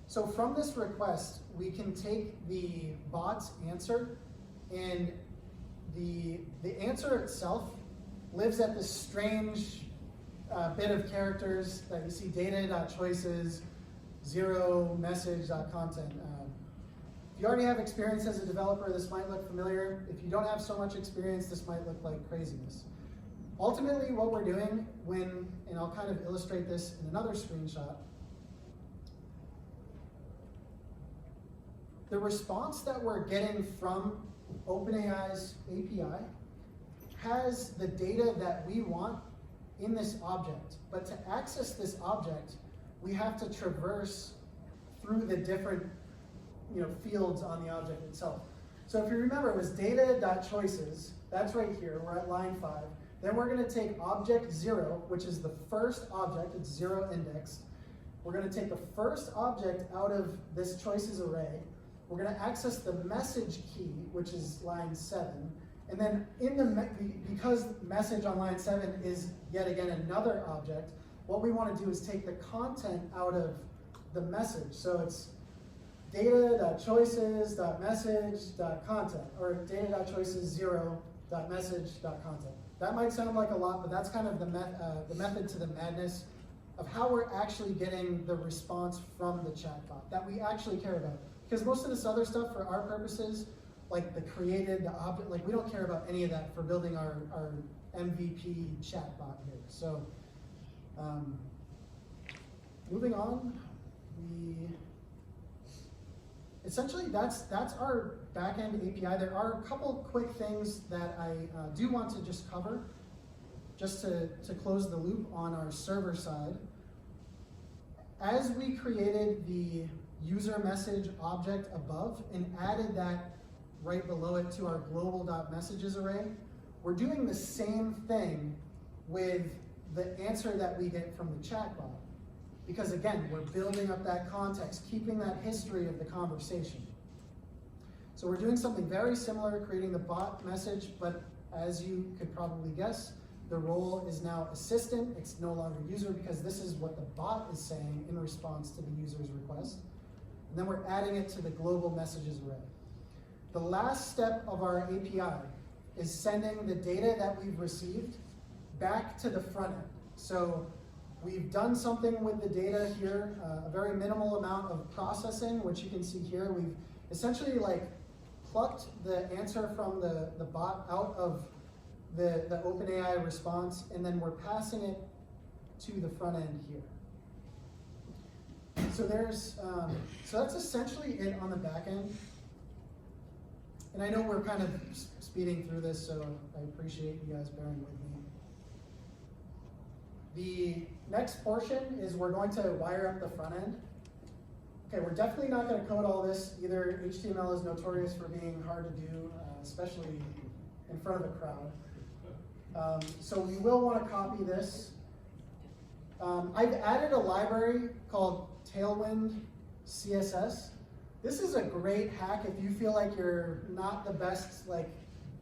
So from this request, we can take the bot's answer, and the answer itself lives at this strange bit of characters that you see, data.choices, 0 message.content. If you already have experience as a developer, this might look familiar. If you don't have so much experience, this might look like craziness. Ultimately, what we're doing and I'll kind of illustrate this in another screenshot, the response that we're getting from OpenAI's API has the data that we want in this object. But to access this object, we have to traverse through the different fields on the object itself. So if you remember, it was data.choices. That's right here. We're at line 5. Then we're going to take object 0, which is the first object. It's 0 indexed. We're going to take the first object out of this choices array. We're going to access the message key, which is line 7. And then because message on line 7 is yet again another object, what we want to do is take the content out of the message. So it's data.choices.message.content, or data.choices0.message.content. That might sound like a lot, but that's kind of the method to the madness of how we're actually getting the response from the chatbot that we actually care about. Because most of this other stuff for our purposes, like the created, the object, like we don't care about any of that for building our MVP chatbot here. So moving on, essentially that's our backend API. There are a couple quick things that I do want to just cover, just to close the loop on our server side. As we created the user message object above and added that right below it to our global.messages array, we're doing the same thing with the answer that we get from the chatbot. Because again, we're building up that context, keeping that history of the conversation. So we're doing something very similar, creating the bot message, but as you could probably guess, the role is now assistant. It's no longer user because this is what the bot is saying in response to the user's request. And then we're adding it to the global messages array. The last step of our API is sending the data that we've received back to the front end. So we've done something with the data here, a very minimal amount of processing, which you can see here. We've essentially plucked the answer from the bot out of the OpenAI response, and then we're passing it to the front end here. So so that's essentially it on the back end. And I know we're kind of speeding through this, so I appreciate you guys bearing with me. The next portion is we're going to wire up the front end. Okay, we're definitely not going to code all this either. HTML is notorious for being hard to do, especially in front of a crowd. So we will want to copy this I've added a library called Tailwind CSS. This is a great hack if you feel like you're not the best like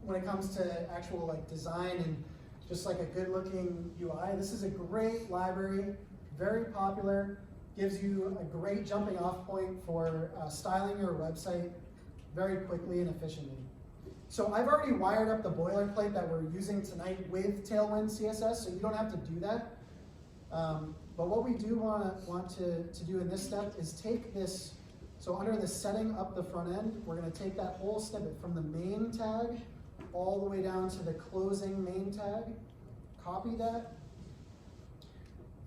when it comes to actual like design and just like a good looking UI. This is a great library, very popular, gives you a great jumping off point for styling your website very quickly and efficiently. So I've already wired up the boilerplate that we're using tonight with Tailwind CSS, so you don't have to do that. But what we do want to do in this step is take this, so under the setting up the front end, we're going to take that whole snippet from the main tag all the way down to the closing main tag, copy that,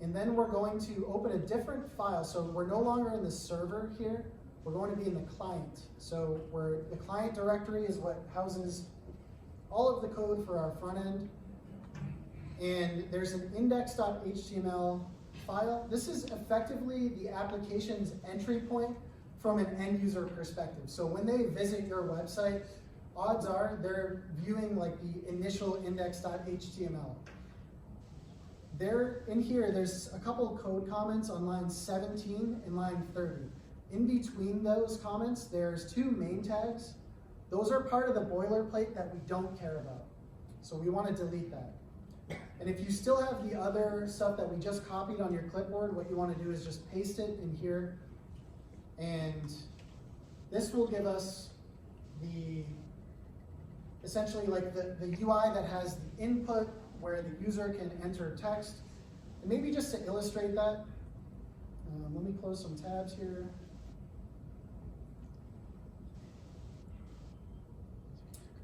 and then we're going to open a different file. So we're no longer in the server here, we're going to be in the client. So the client directory is what houses all of the code for our front end. And there's an index.html file. This is effectively the application's entry point from an end user perspective. So when they visit your website, odds are they're viewing like the initial index.html. There, in here, there's a couple of code comments on line 17 and line 30. In between those comments, there's two main tags. Those are part of the boilerplate that we don't care about. So we want to delete that. And if you still have the other stuff that we just copied on your clipboard, what you want to do is just paste it in here. And this will give us essentially like the UI that has the input where the user can enter text. And maybe just to illustrate that, let me close some tabs here.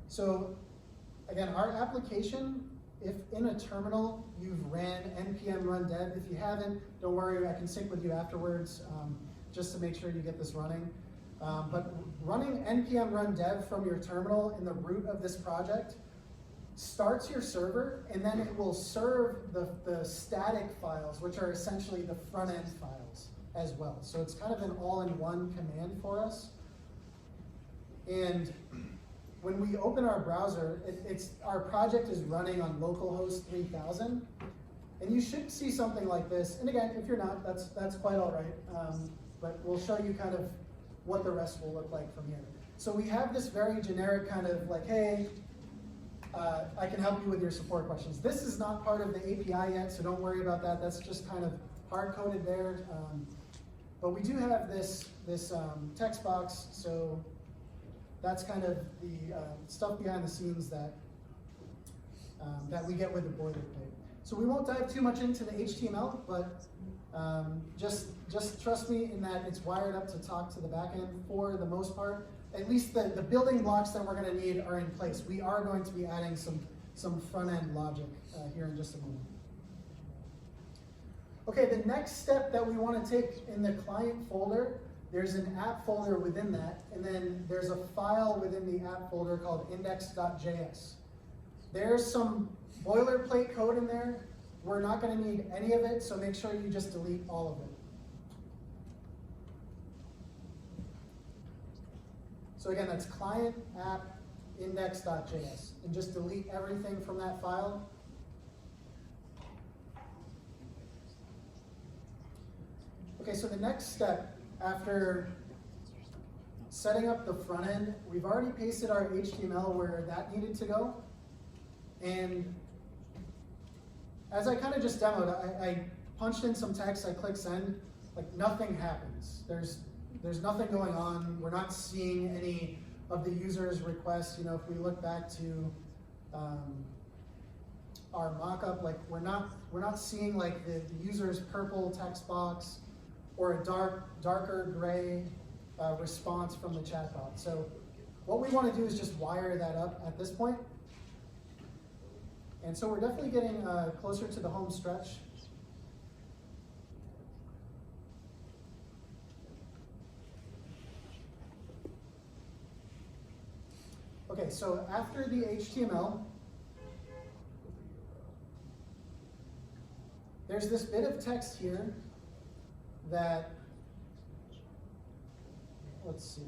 So again, our application, if in a terminal you've ran npm run dev, if you haven't, don't worry, I can sync with you afterwards just to make sure you get this running. But running npm run dev from your terminal in the root of this project starts your server, and then it will serve the static files, which are essentially the front end files as well. So it's kind of an all-in-one command for us. And when we open our browser, our project is running on localhost 3000, and you should see something like this. And again, if you're not, that's quite all right. But we'll show you kind of what the rest will look like from here. So we have this very generic kind of like, hey, I can help you with your support questions. This is not part of the API yet, so don't worry about that. That's just kind of hard-coded there. But we do have this text box, so that's kind of the stuff behind the scenes that we get with the boilerplate. So we won't dive too much into the HTML, but just trust me in that it's wired up to talk to the backend for the most part. At least the building blocks that we're going to need are in place. We are going to be adding some front-end logic here in just a moment. Okay, the next step that we want to take in the client folder, there's an app folder within that, and then there's a file within the app folder called index.js. There's some boilerplate code in there. We're not going to need any of it, so make sure you just delete all of it. So again, that's client app index.js, and just delete everything from that file. Okay, so the next step after setting up the front end, we've already pasted our HTML where that needed to go. And as I kind of just demoed, I punched in some text, I click send, like nothing happens. There's nothing going on. We're not seeing any of the user's requests. You know, if we look back to our mockup, like we're not seeing like the user's purple text box or a darker gray response from the chatbot. So what we want to do is just wire that up at this point. And so we're definitely getting closer to the home stretch. Okay, so after the HTML, there's this bit of text here that, let's see,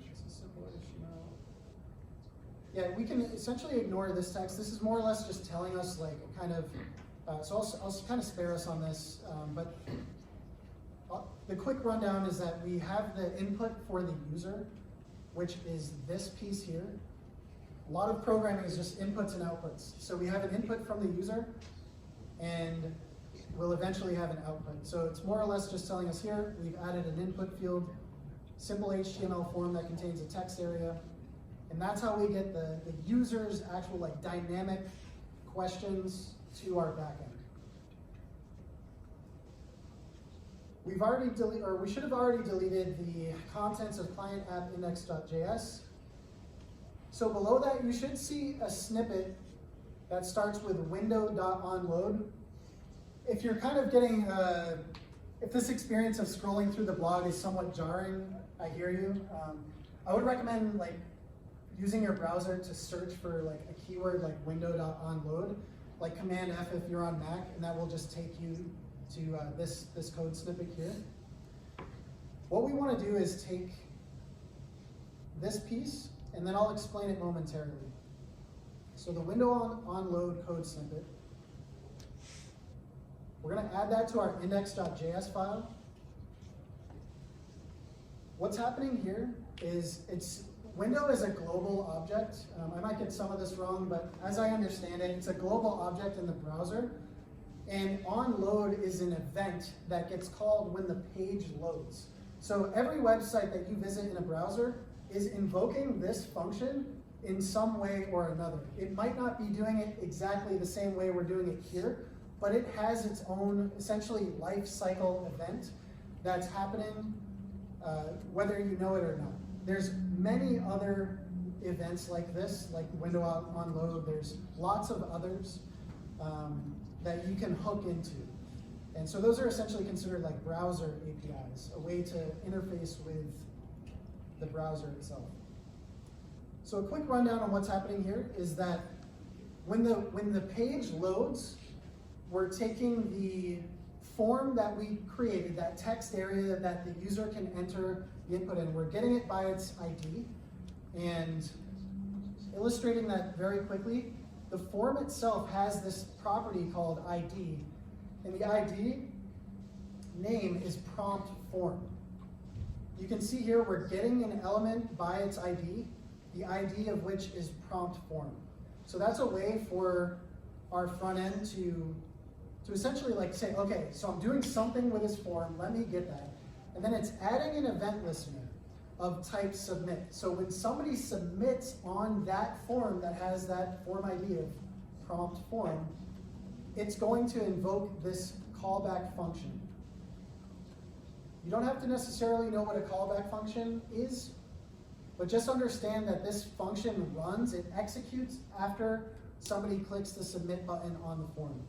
it's a simple HTML. Yeah, we can essentially ignore this text. This is more or less just telling us like kind of So I'll kind of spare us on this, but the quick rundown is that we have the input for the user, which is this piece here. A lot of programming is just inputs and outputs. So we have an input from the user, and we'll eventually have an output. So it's more or less just telling us here, we've added an input field, simple HTML form that contains a text area, and that's how we get the user's actual like dynamic questions to our backend. We've already deleted, or we should have already deleted the contents of client app index.js. So below that, you should see a snippet that starts with window.onload. If you're kind of getting, if this experience of scrolling through the blog is somewhat jarring, I hear you. I would recommend like using your browser to search for like a keyword like window.onload, like Command F if you're on Mac, and that will just take you to this code snippet here. What we want to do is take this piece, and then I'll explain it momentarily. So the window onload code snippet, we're going to add that to our index.js file. What's happening here is window is a global object. I might get some of this wrong, but as I understand it, it's a global object in the browser. And onload is an event that gets called when the page loads. So every website that you visit in a browser is invoking this function in some way or another. It might not be doing it exactly the same way we're doing it here, but it has its own essentially life cycle event that's happening whether you know it or not. There's many other events like this, like window onload. There's lots of others that you can hook into. And so those are essentially considered like browser APIs, a way to interface with the browser itself. So a quick rundown on what's happening here is that when the page loads, we're taking the form that we created, that text area that the user can enter the input in, we're getting it by its ID. And illustrating that very quickly, the form itself has this property called ID, and the ID name is prompt form. You can see here we're getting an element by its ID, the ID of which is prompt form. So that's a way for our front end to essentially like say, okay, so I'm doing something with this form, let me get that. And then it's adding an event listener of type submit. So when somebody submits on that form that has that form ID of prompt form, it's going to invoke this callback function. You don't have to necessarily know what a callback function is, but just understand that this function runs, it executes after somebody clicks the submit button on the form.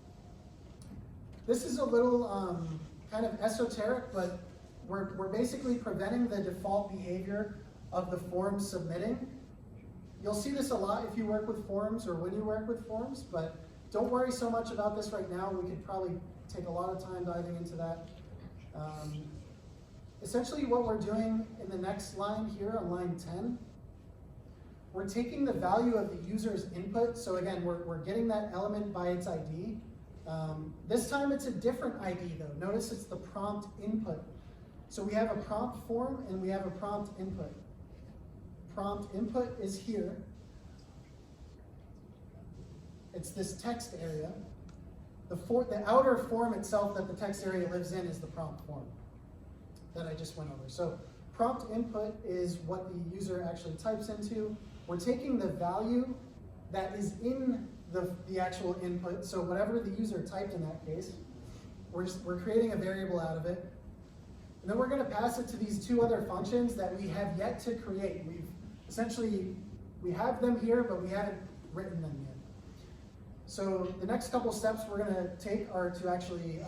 This is a little kind of esoteric, but we're basically preventing the default behavior of the form submitting. You'll see this a lot if you work with forms or when you work with forms, but don't worry so much about this right now. We could probably take a lot of time diving into that. Essentially what we're doing in the next line here on line 10, we're taking the value of the user's input. So again, we're getting that element by its ID. This time it's a different ID though. Notice it's the prompt input. So we have a prompt form and we have a prompt input. Prompt input is here. It's this text area. The outer form itself that the text area lives in is the prompt form that I just went over. So prompt input is what the user actually types into. We're taking the value that is in the actual input, so whatever the user typed in that case, we're creating a variable out of it. And then we're going to pass it to these two other functions that we have yet to create. We have them here, but we haven't written them yet. So the next couple steps we're going to take are to actually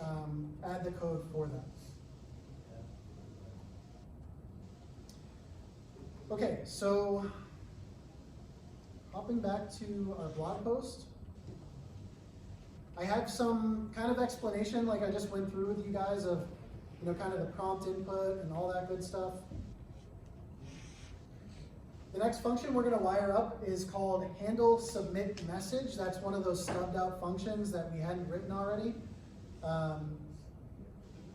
add the code for that. Okay, so hopping back to our blog post, I have some kind of explanation like I just went through with you guys of, kind of the prompt input and all that good stuff. The next function we're going to wire up is called handle submit message. That's one of those stubbed out functions that we hadn't written already.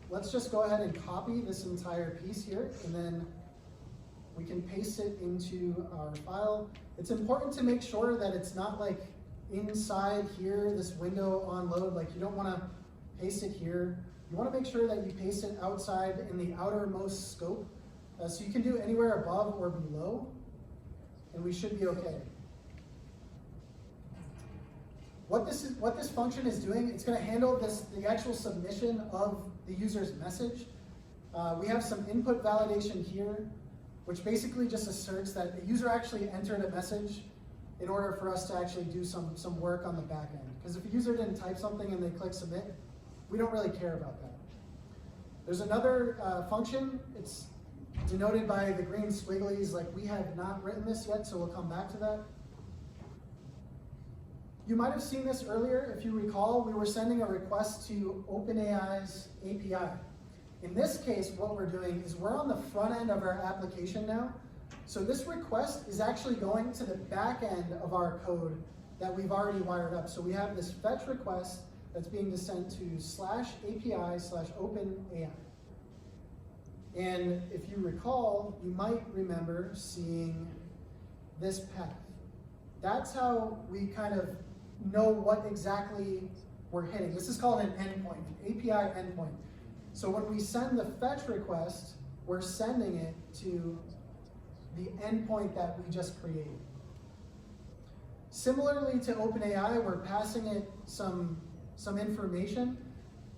Let's just go ahead and copy this entire piece here, and then we can paste it into our file. It's important to make sure that it's not like inside here, this window on load. Like, you don't want to paste it here. You want to make sure that you paste it outside in the outermost scope. So you can do anywhere above or below, and we should be okay. What this function is doing, it's going to handle the actual submission of the user's message. We have some input validation here, which basically just asserts that the user actually entered a message in order for us to actually do some work on the back end. Because if a user didn't type something and they click submit, we don't really care about that. There's another function. It's denoted by the green squigglies. Like, we have not written this yet, so we'll come back to that. You might have seen this earlier. If you recall, we were sending a request to OpenAI's API. In this case, what we're doing is we're on the front end of our application now. So this request is actually going to the back end of our code that we've already wired up. So we have this fetch request that's being sent to /API/OpenAI. And if you recall, you might remember seeing this path. That's how we kind of know what exactly we're hitting. This is called an endpoint, an API endpoint. So when we send the fetch request, we're sending it to the endpoint that we just created. Similarly to OpenAI, we're passing it some information.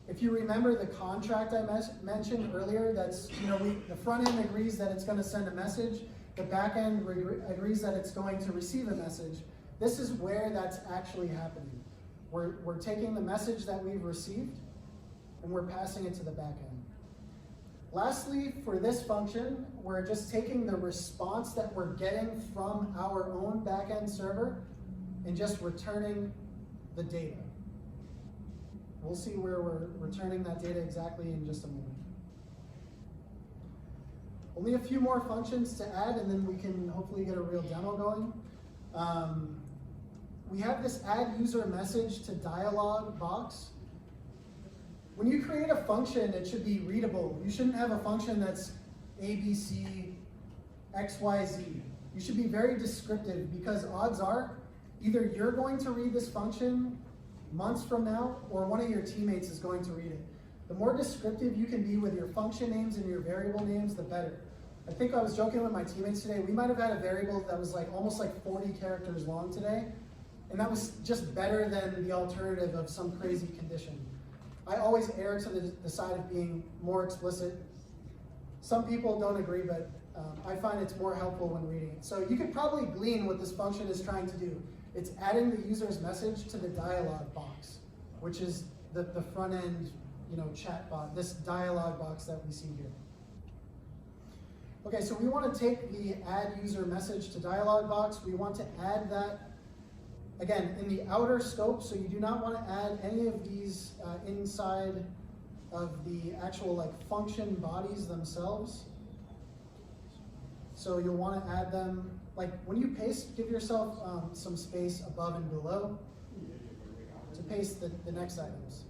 If you remember the contract I mentioned earlier, that's, the front end agrees that it's going to send a message, the back end agrees that it's going to receive a message. This is where that's actually happening. We're taking the message that we've received and we're passing it to the back end. Lastly, for this function, we're just taking the response that we're getting from our own back-end server and just returning the data. We'll see where we're returning that data exactly in just a moment. Only a few more functions to add, and then we can hopefully get a real demo going. We have this add user message to dialog box. When you create a function, it should be readable. You shouldn't have a function that's ABC, XYZ. You should be very descriptive, because odds are either you're going to read this function months from now, or one of your teammates is going to read it. The more descriptive you can be with your function names and your variable names, the better. I think I was joking with my teammates today. We might have had a variable that was almost 40 characters long today, and that was just better than the alternative of some crazy condition. I always err to the side of being more explicit. Some people don't agree, but I find it's more helpful when reading it. So you could probably glean what this function is trying to do. It's adding the user's message to the dialog box, which is the front end, chat bot, this dialog box that we see here. Okay, so we want to take the add user message to dialog box. We want to add that, again, in the outer scope, so you do not want to add any of these inside of the actual function bodies themselves. So you'll want to add them, when you paste, give yourself some space above and below to paste the next items.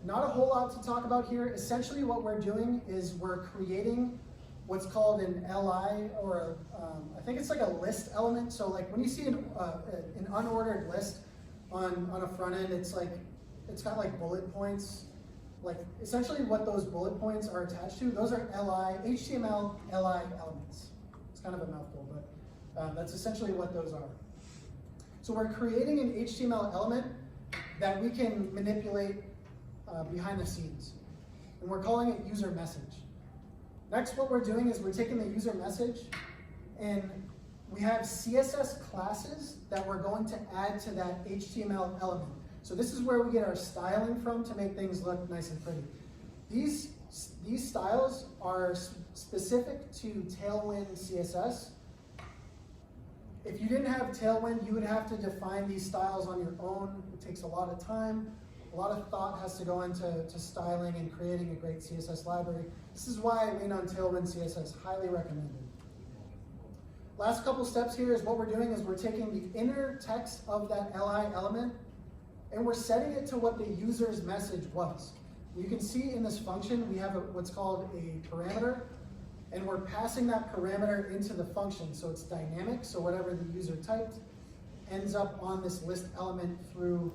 Not a whole lot to talk about here. Essentially what we're doing is we're creating what's called an LI, or I think it's a list element. So when you see an unordered list on a front end, it's got bullet points. Essentially what those bullet points are attached to, those are HTML LI elements. It's kind of a mouthful, but that's essentially what those are. So we're creating an HTML element that we can manipulate behind the scenes. And we're calling it user message. Next, what we're doing is we're taking the user message, and we have CSS classes that we're going to add to that HTML element. So this is where we get our styling from to make things look nice and pretty. These styles are specific to Tailwind CSS. If you didn't have Tailwind, you would have to define these styles on your own. It takes a lot of time. A lot of thought has to go into styling and creating a great CSS library. This is why I lean on Tailwind CSS, highly recommended. last couple steps here is what we're doing is we're taking the inner text of that li element and we're setting it to what the user's message was. You can see in this function we have what's called a parameter, and we're passing that parameter into the function, so it's dynamic, so whatever the user typed ends up on this list element through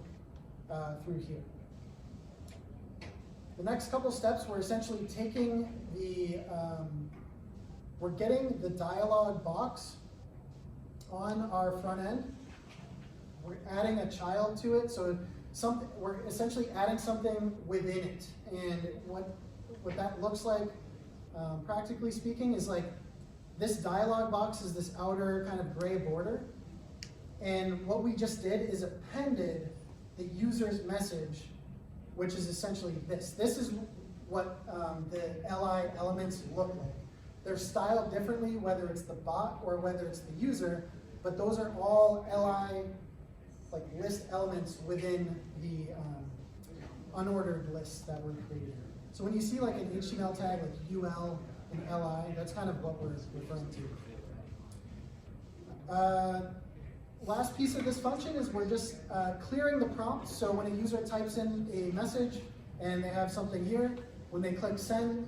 here. The next couple steps, we're essentially taking the, we're getting the dialog box on our front end. We're adding a child to it, so we're essentially adding something within it. And what that looks like, practically speaking, is like this dialog box is this outer kind of gray border. And what we just did is appended the user's message, which is essentially this. This is what the li elements look like. They're styled differently, whether it's the bot or whether it's the user, but those are all li like list elements within the unordered lists that were created. So when you see like an HTML tag like UL and li, that's kind of what we're referring to. Last piece of this function is we're just clearing the prompt. So when a user types in a message and they have something here, when they click send,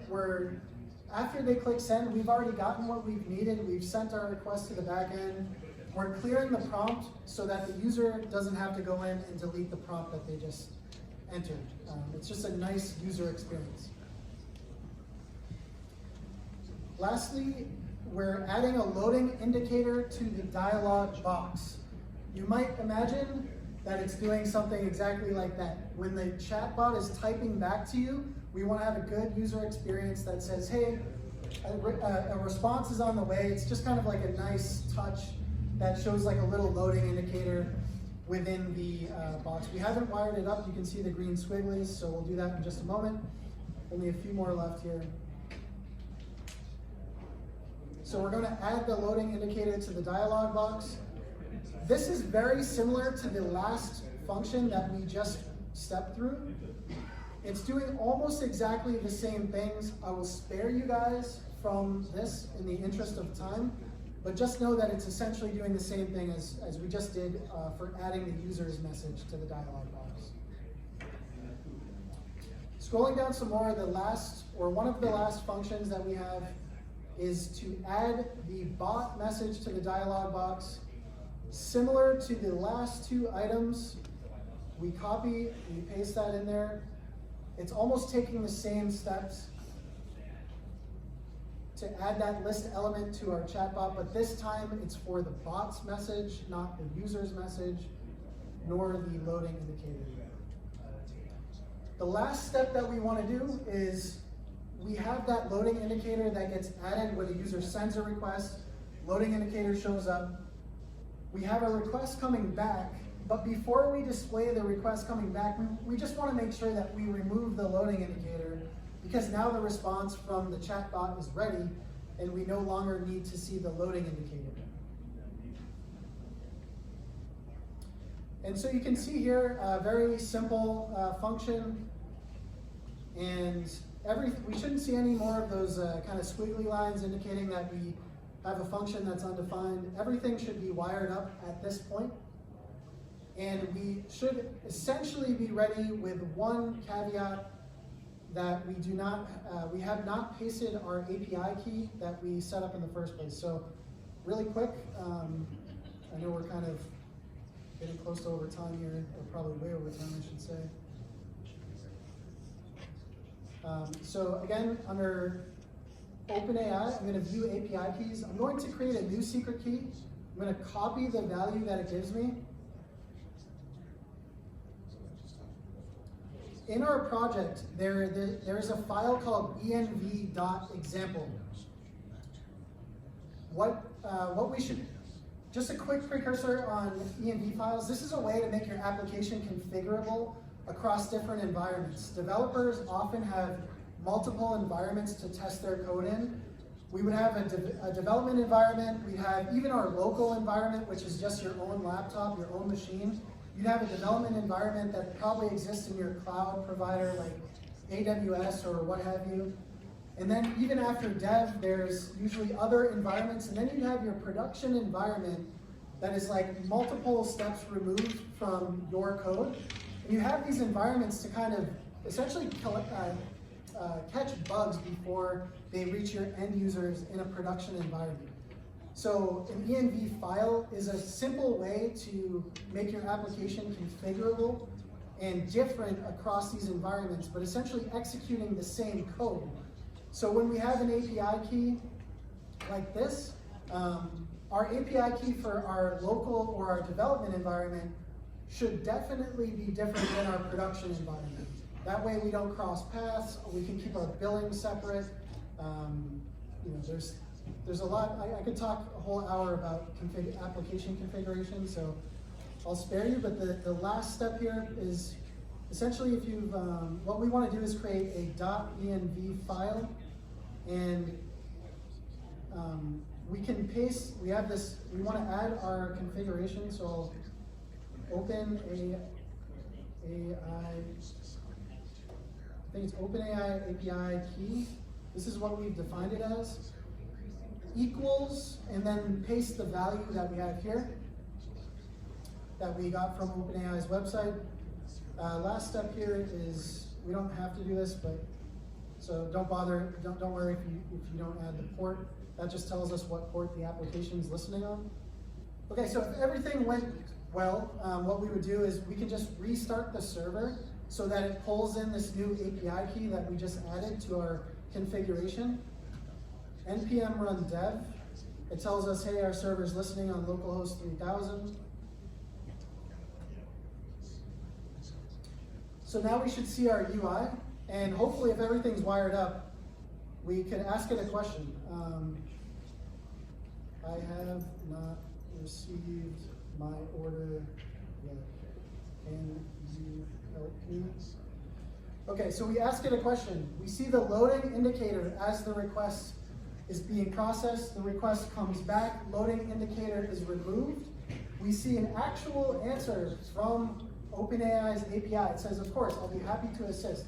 after they click send, we've already gotten what we've needed. We've sent our request to the back end. We're clearing the prompt so that the user doesn't have to go in and delete the prompt that they just entered. It's just a nice user experience. Lastly, we're adding a loading indicator to the dialog box. You might imagine that it's doing something exactly like that. When the chatbot is typing back to you, we want to have a good user experience that says, hey, a response is on the way. It's just kind of like a nice touch that shows like a little loading indicator within the box. We haven't wired it up. You can see the green squigglies, so we'll do that in just a moment. Only a few more left here. So we're going to add the loading indicator to the dialog box. This is very similar to the last function that we just stepped through. It's doing almost exactly the same things. I will spare you guys from this in the interest of time, but just know that it's essentially doing the same thing as we just did for adding the user's message to the dialog box. Scrolling down some more, one of the last functions that we have is to add the bot message to the dialog box. Similar to the last two items, we copy, we paste that in there. It's almost taking the same steps to add that list element to our chatbot, but this time it's for the bot's message, not the user's message, nor the loading indicator. The last step that we want to do is we have that loading indicator that gets added when a user sends a request. Loading indicator shows up. We have a request coming back, but before we display the request coming back, we just want to make sure that we remove the loading indicator, because now the response from the chatbot is ready and we no longer need to see the loading indicator. And so you can see here a very simple function, and we shouldn't see any more of those kind of squiggly lines indicating that we have a function that's undefined. Everything should be wired up at this point. And we should essentially be ready with one caveat that we have not pasted our API key that we set up in the first place. So really quick, I know we're kind of getting close to overtime here, or probably way over time, I should say. So again, under OpenAI, I'm going to view API keys. I'm going to create a new secret key. I'm going to copy the value that it gives me. In our project, there is a file called env.example. What we should, just a quick precursor on env files. This is a way to make your application configurable across different environments. Developers often have multiple environments to test their code in. We would have a development environment. We'd have even our local environment, which is just your own laptop, your own machine. You'd have a development environment that probably exists in your cloud provider like AWS or what have you. And then even after dev, there's usually other environments, and then you have your production environment that is like multiple steps removed from your code. And you have these environments to kind of essentially catch bugs before they reach your end users in a production environment. So an env file is a simple way to make your application configurable and different across these environments, but essentially executing the same code. So when we have an API key like this, our API key for our local or our development environment should definitely be different than our production environment. That way we don't cross paths, we can keep our billing separate. There's a lot, I could talk a whole hour about application configuration, so I'll spare you, but the last step here is essentially if you've, what we want to do is create a .env file, and we can paste, we have this, we want to add our configuration, so I'll open I think it's OpenAI API key. This is what we've defined it as. Equals, and then paste the value that we have here that we got from OpenAI's website. Last step here is, we don't have to do this, but so don't bother, don't worry if you don't add the port. That just tells us what port the application is listening on. Okay, so if everything went well, what we would do is we can just restart the server so that it pulls in this new API key that we just added to our configuration. npm run dev, it tells us, hey, our server is listening on localhost 3000. So now we should see our UI, and hopefully if everything's wired up, we can ask it a question. I have not received my order yet. Can you help me? Okay, so we ask it a question. We see the loading indicator as the request is being processed. The request comes back, loading indicator is removed. We see an actual answer from OpenAI's API. It says, of course, I'll be happy to assist.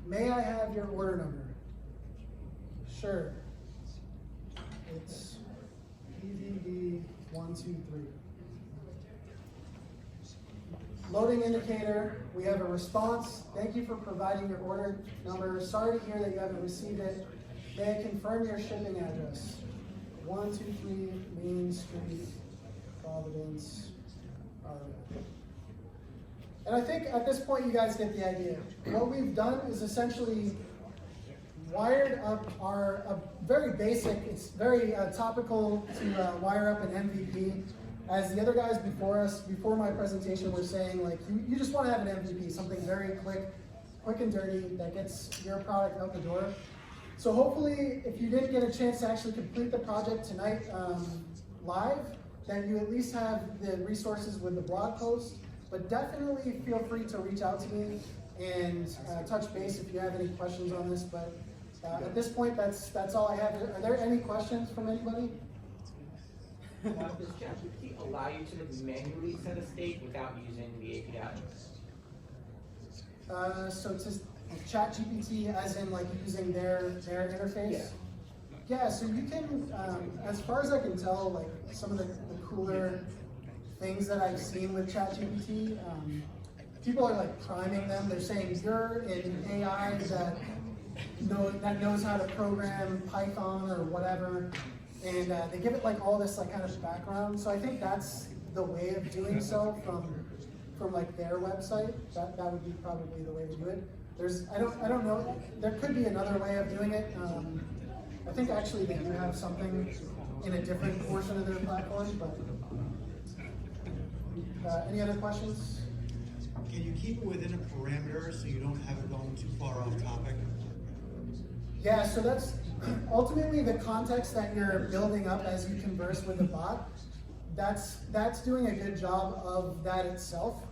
May I have your order number? Sure. It's PVD 123. Loading indicator, we have a response. Thank you for providing your order number. Sorry to hear that you haven't received it. May I confirm your shipping address? 123 Main Street, Providence. All right. And I think at this point you guys get the idea. What we've done is essentially wired up our, very basic, it's very topical to wire up an MVP. As the other guys before us, before my presentation, were saying, like, you just want to have an MVP, something very quick and dirty that gets your product out the door. So hopefully, if you didn't get a chance to actually complete the project tonight live, then you at least have the resources with the blog post. But definitely feel free to reach out to me and touch base if you have any questions on this. But at this point, that's all I have. Are there any questions from anybody? Does ChatGPT allow you to manually set a state without using the API? So it's ChatGPT as in like using their interface? Yeah, so you can, as far as I can tell, like some of the cooler things that I've seen with ChatGPT, people are like priming them. They're saying you're an AI that knows how to program Python or whatever. And they give it like all this like kind of background. So I think that's the way of doing so from like their website. That would be probably the way to do it. I don't know. There could be another way of doing it. I think actually they do have something in a different portion of their platform. But any other questions? Can you keep it within a parameter so you don't have it going too far off topic? Yeah, so that's ultimately the context that you're building up as you converse with the bot. That's doing a good job of that itself.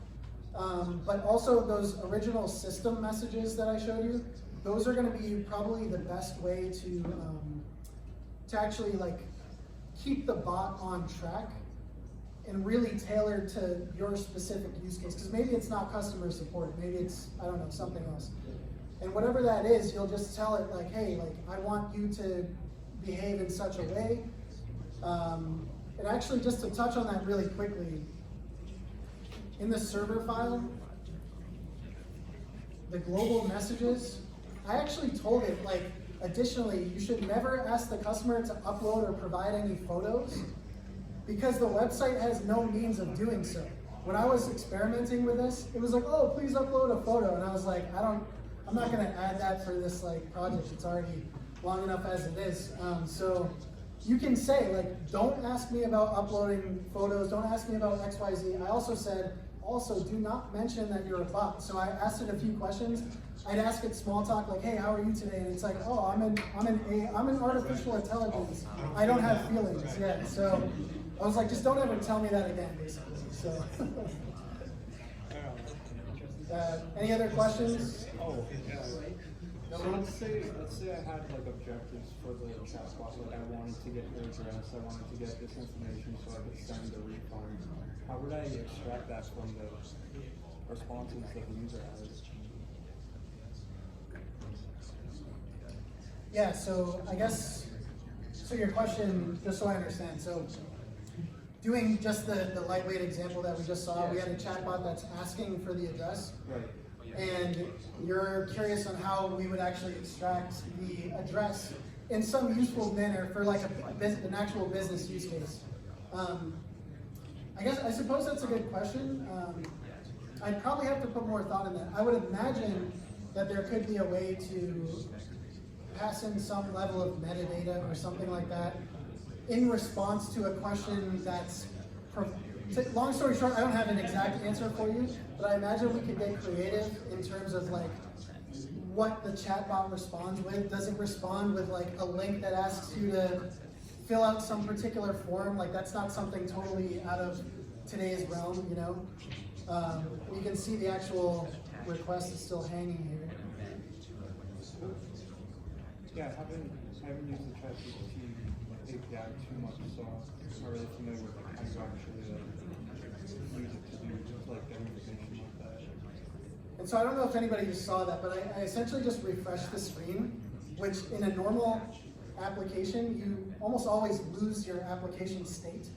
But also those original system messages that I showed you, those are going to be probably the best way to actually like keep the bot on track and really tailored to your specific use case. Because maybe it's not customer support, maybe it's, I don't know, something else. And whatever that is, you'll just tell it like, hey, like I want you to behave in such a way. And actually, just to touch on that really quickly, in the server file, the global messages, I actually told it, like, additionally, you should never ask the customer to upload or provide any photos because the website has no means of doing so. When I was experimenting with this, it was like, oh, please upload a photo. And I was like, I'm not gonna add that for this like project. It's already long enough as it is. So you can say, like, don't ask me about uploading photos, don't ask me about XYZ. I also said, do not mention that you're a bot. So I asked it a few questions. I'd ask it small talk like, hey, how are you today? And it's like, oh, I'm an artificial intelligence. I don't have feelings yet. So I was like, just don't ever tell me that again, basically. So any other questions? Oh, yeah. So let's say I had like objectives for the chatbot. Like I wanted to get her address, I wanted to get this information so I could send a refund. How would I extract that from the responses that the user has? Yeah, so I guess, so your question, just so I understand, so doing just the lightweight example that we just saw, we had a chatbot that's asking for the address. Right. And you're curious on how we would actually extract the address in some useful manner for like an actual business use case. I suppose that's a good question. I'd probably have to put more thought in that. I would imagine that there could be a way to pass in some level of metadata or something like that in response to a question that's, long story short, I don't have an exact answer for you, but I imagine we could get creative in terms of like what the chatbot responds with. Does it respond with like a link that asks you to fill out some particular form? Like that's not something totally out of today's realm, you know? You can see the actual request is still hanging here. Yeah, I haven't used the ChatGPT API too much, so I'm not really familiar with how you actually use it to do like get information like that. And so I don't know if anybody just saw that, but I essentially just refreshed the screen, which in a normal application, you almost always lose your application state.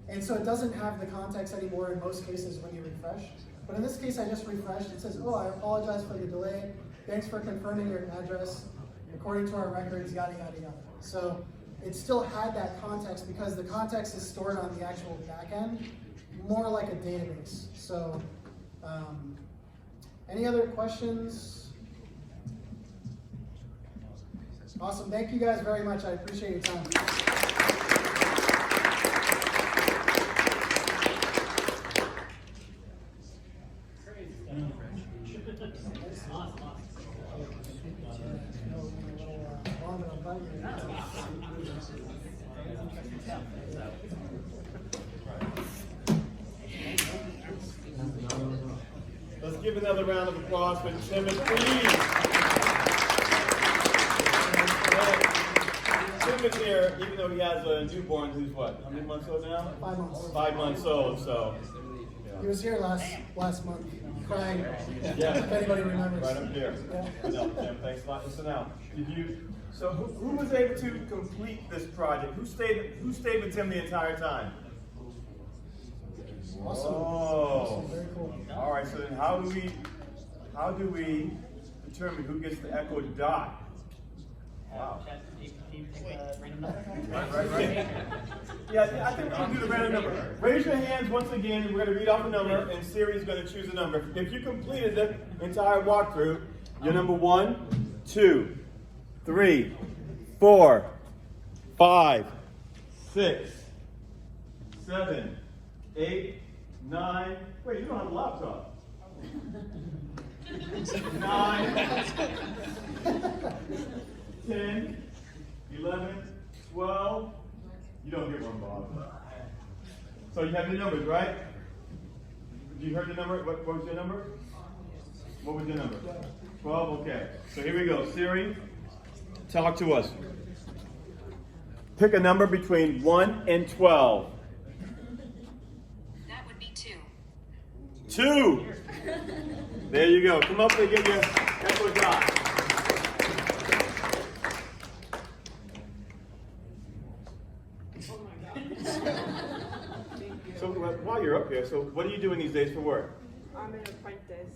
And so it doesn't have the context anymore in most cases when you refresh. But in this case, I just refreshed. It says, oh, I apologize for the delay. Thanks for confirming your address. According to our records, yada, yada, yada. So it still had that context because the context is stored on the actual backend, more like a database. So any other questions? Awesome. Thank you guys very much. I appreciate your time. Let's give another round of applause for Timothy. Timothy's here, even though he has a newborn who's what? How many months old now? 5 months. 5 months old, so. He was here last month, crying. Yeah. If anybody remembers. Right up here. Yeah. No, Tim, thanks a lot. So now, so who was able to complete this project? Who stayed with Tim the entire time? Awesome. Oh. Awesome. Very cool. All right, so then how do we determine who gets the echo dot? Wow. ChatGPT pick a random number? Right. Yeah, I think we'll do the random number. Raise your hands once again, and we're going to read off a number, and Siri's going to choose a number. If you completed the entire walkthrough, you're number 1, 2, 3, 4, 5, 6, 7, 8, 9. Wait, you don't have a laptop. 9, 10, 11, 12. You don't get one, Bob. So you have your numbers, right? You heard the number? What was your number? What was your number? 12, okay. So here we go. Siri, talk to us. Pick a number between 1 and 12. That would be 2. 2! There you go. Come up and get your echo dot. Okay, so what are you doing these days for work? I'm an apprentice,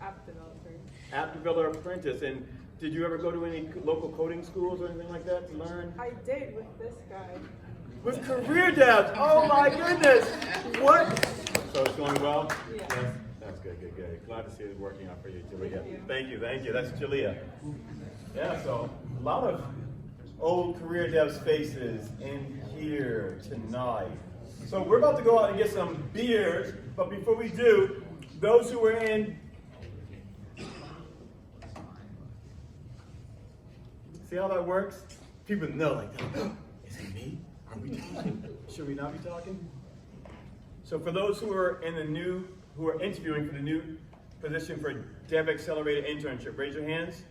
app developer. App developer apprentice. And did you ever go to any local coding schools or anything like that to learn? I did with this guy. With career devs. Oh my goodness. What? So it's going well? Yeah. Yes? That's good, good, good. Glad to see it working out for you, Julia. Thank you, thank you. That's Julia. Yeah, so a lot of old career devs faces in here tonight. So we're about to go out and get some beers, but before we do, those who are in, see how that works? People know, like, is it me? Are we talking? Should we not be talking? So for those who are who are interviewing for the new position for Dev Accelerator internship, raise your hands.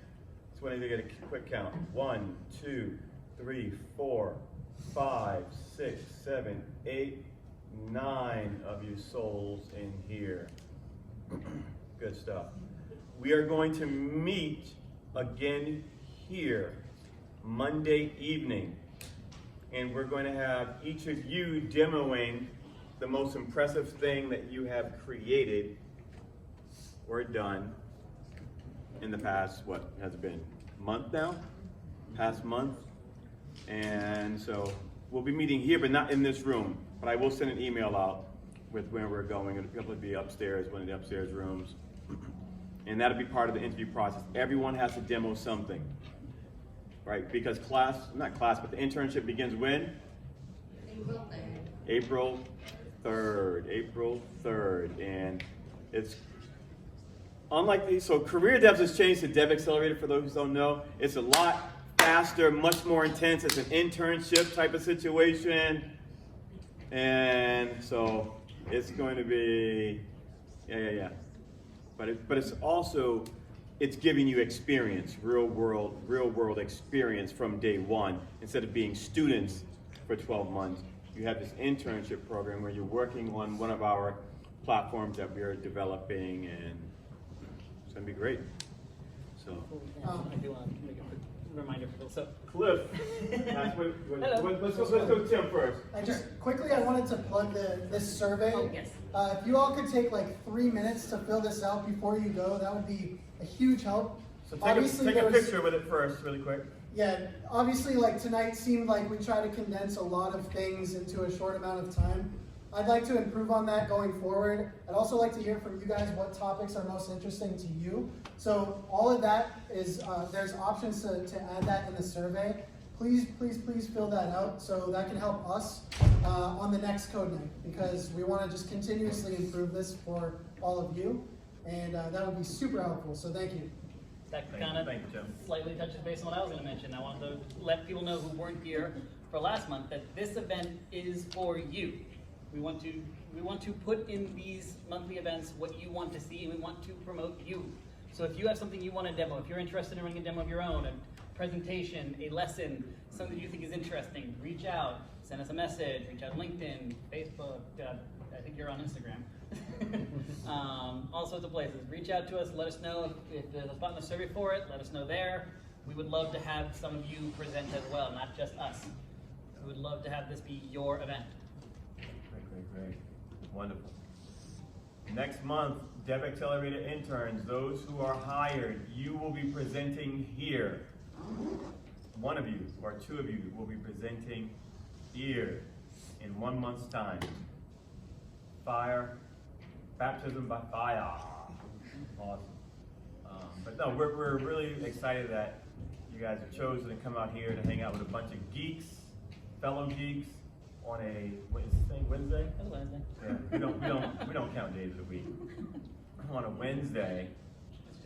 So when I get a quick count. 1, 2, 3, 4, 5, 6, 7, 8, 9 of you souls in here. Good stuff. We are going to meet again here Monday evening. And we're going to have each of you demoing the most impressive thing that you have created or done in the past, what has it been, month now? Past month. And so we'll be meeting here, but not in this room. But I will send an email out with where we're going. It'll probably be upstairs, one of the upstairs rooms. And that'll be part of the interview process. Everyone has to demo something, right? Because the internship begins when? April 3rd. And it's unlike these, so Career Devs has changed to Dev Accelerator for those who don't know. It's a lot faster, much more intense. It's an internship type of situation. And so it's going to be, yeah. But it's also, it's giving you experience, real world experience from day one. Instead of being students for 12 months, you have this internship program where you're working on one of our platforms that we're developing, and it's gonna be great. So, I do want to make a quick reminder for people. So, Cliff, let's go to Tim first. I wanted to plug this survey. Oh, yes. If you all could take like 3 minutes to fill this out before you go, that would be a huge help. So take a picture with it first, really quick. Yeah, obviously like tonight seemed like we tried to condense a lot of things into a short amount of time. I'd like to improve on that going forward. I'd also like to hear from you guys what topics are most interesting to you. So all of that is, there's options to add that in the survey. Please fill that out so that can help us on the next code night, because we want to just continuously improve this for all of you, and that would be super helpful, so thank you. that kind of slightly touches base on what I was going to mention. I wanted to let people know who weren't here for last month that this event is for you. We want to put in these monthly events what you want to see, and we want to promote you. So if you have something you want to demo, if you're interested in running a demo of your own, a presentation, a lesson, something you think is interesting, reach out, send us a message, reach out on LinkedIn, Facebook, I think you're on Instagram. All sorts of places. Reach out to us, let us know if there's a spot in the survey for it, let us know there. We would love to have some of you present as well, not just us. We would love to have this be your event. Great. Wonderful. Next month, Dev Accelerator interns, those who are hired, you will be presenting here. One of you or two of you will be presenting here in 1 month's time. Baptism by fire. Awesome. But no, we're really excited that you guys have chosen to come out here to hang out with a bunch of geeks, fellow geeks, on a Wednesday. Yeah, we don't count days of the week. On a Wednesday,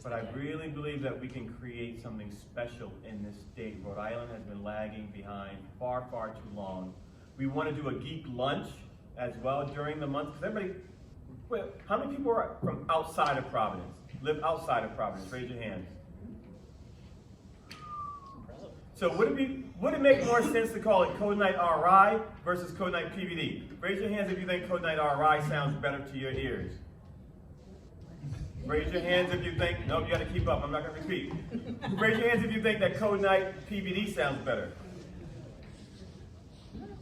but I really believe that we can create something special in this state. Rhode Island has been lagging behind far too long. We want to do a geek lunch as well during the month, because everybody. Well, how many people are from outside of Providence? Live outside of Providence? Raise your hands. So would it make more sense to call it Code Night RI versus Code Night PVD? Raise your hands if you think Code Night RI sounds better to your ears. Raise your hands if you think, nope, you got to keep up, I'm not going to repeat. Raise your hands if you think that Code Night PVD sounds better.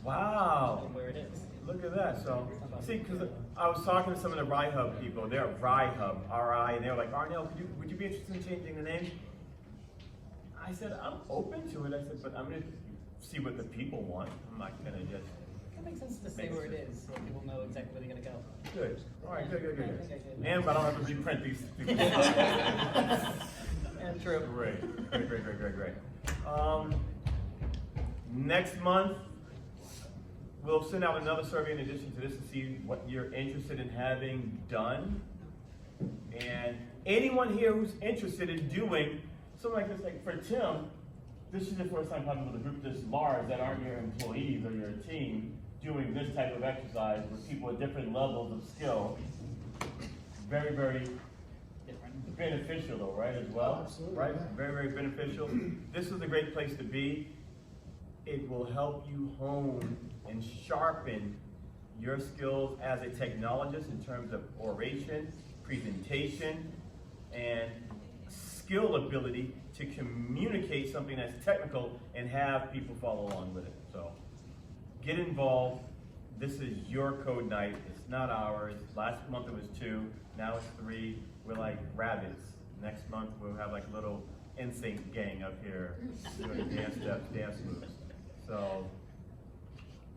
Wow. Where it is. Look at that. So, see, because I was talking to some of the RiHub people. They're RiHub, R-I, and they were like, Arnell, would you be interested in changing the name? I said, I'm open to it. I said, but I'm going to see what the people want. I'm not going to just... It makes sense to say where it is, so people know exactly where they're gonna go. Good. All right, good. I think I did. And I don't have to reprint these. And true. Great. Next month, we'll send out another survey in addition to this to see what you're interested in having done. And anyone here who's interested in doing something like this, like for Tim, this is the first time talking with a group this large that aren't your employees or your team doing this type of exercise with people at different levels of skill. Very, very Different. beneficial though, right, as well? Oh, absolutely, Right? yeah. Very, very beneficial. This is a great place to be. It will help you hone and sharpen your skills as a technologist in terms of oration, presentation, and skill ability to communicate something that's technical and have people follow along with it. So get involved. This is your code night. It's not ours. Last month it was 2. Now it's 3. We're like rabbits. Next month we'll have like a little NSYNC gang up here doing dance steps, dance moves. So,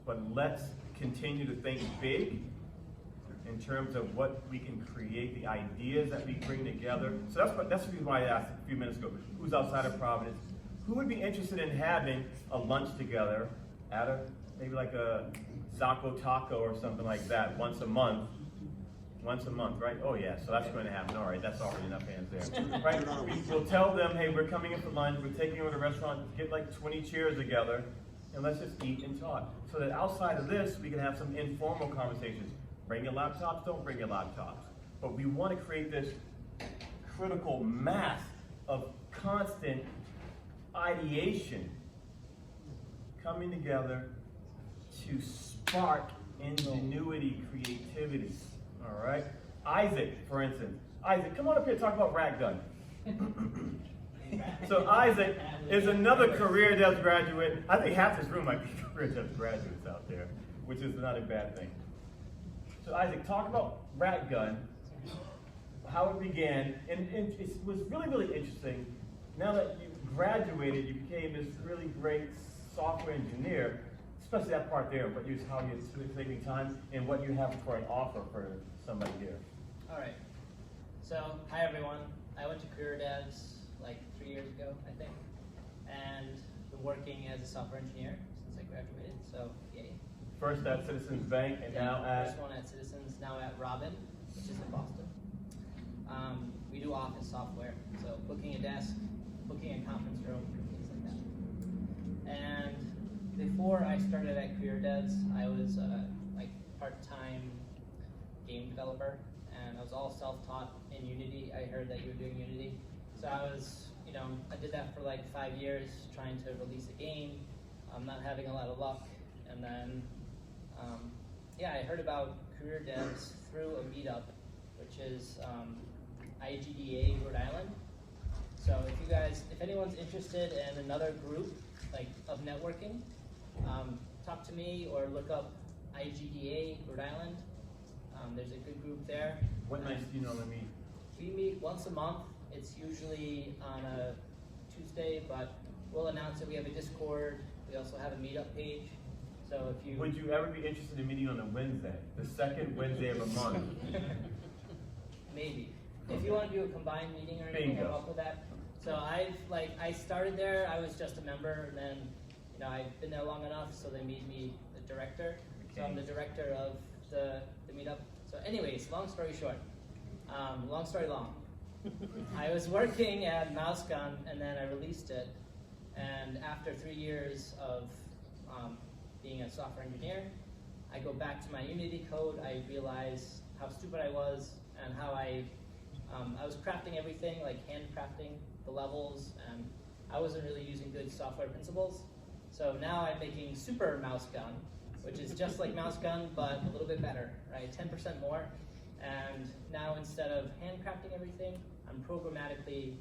but let's continue to think big in terms of what we can create, the ideas that we bring together. So that's the reason why I asked a few minutes ago, who's outside of Providence? Who would be interested in having a lunch together at maybe like a Zaco Taco or something like that once a month? Once a month, right? Oh yeah, so that's going to happen. All right, that's already enough hands there. Right? We'll tell them, hey, we're coming in for lunch, we're taking you to the restaurant, get like 20 chairs together, and let's just eat and talk. So that outside of this, we can have some informal conversations. Bring your laptops, don't bring your laptops. But we want to create this critical mass of constant ideation coming together to spark ingenuity, creativity. All right? Isaac, for instance. Isaac, come on up here and talk about rat gun. So Isaac is another career devs graduate. I think half this room might be career devs graduates out there, which is not a bad thing. So Isaac, talk about rat gun, how it began, and it was really, really interesting. Now that you graduated, you became this really great software engineer, especially that part there, but how you're saving time and what you have for an offer for somebody here. All right. So, hi everyone. I went to Career Devs like 3 years ago, I think, and been working as a software engineer since I graduated. So, yay. First at Citizens Bank and now at? First one at Citizens, now at Robin, which is in Boston. We do office software, so booking a desk, booking a conference room, things like that. And before I started at Career Devs, I was like part-time game developer, and I was all self-taught in Unity. I heard that you were doing Unity, so I was, I did that for like 5 years, trying to release a game, not having a lot of luck, and then, yeah, I heard about Career Devs through a meetup, which is IGDA Rhode Island. So if anyone's interested in another group like of networking, talk to me or look up IGDA Rhode Island. There's a good group there. What nights do you normally meet? We meet once a month. It's usually on a Tuesday, but we'll announce it. We have a Discord. We also have a meetup page. So if you Would you ever be interested in meeting on a Wednesday, the second Wednesday of a month? Maybe. If you want to do a combined meeting or anything, I'm up with that. So I started there, I was just a member, and then, I've been there long enough, so they made me the director. So I'm the director of the meetup. So anyways, long story short, long story long. I was working at Mousegun, and then I released it. And after 3 years of being a software engineer, I go back to my Unity code, I realize how stupid I was, and how I was crafting everything, like hand crafting the levels, and I wasn't really using good software principles. So now I'm making Super Mouse Gun, which is just like Mouse Gun, but a little bit better, right? 10% more. And now instead of hand crafting everything, I'm programmatically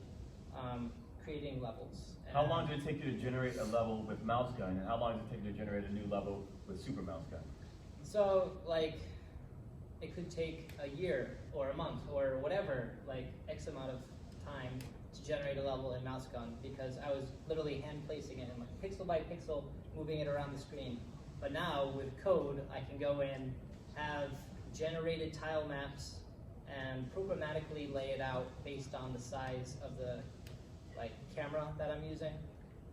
creating levels. How long did it take you to generate a level with Mouse Gun, and how long did it take you to generate a new level with Super Mouse Gun? So like, it could take a year or a month or whatever, like X amount of time to generate a level in mouse gun because I was literally hand placing it and like pixel by pixel moving it around the screen. But now with code, I can go in, have generated tile maps, and programmatically lay it out based on the size of the like camera that I'm using.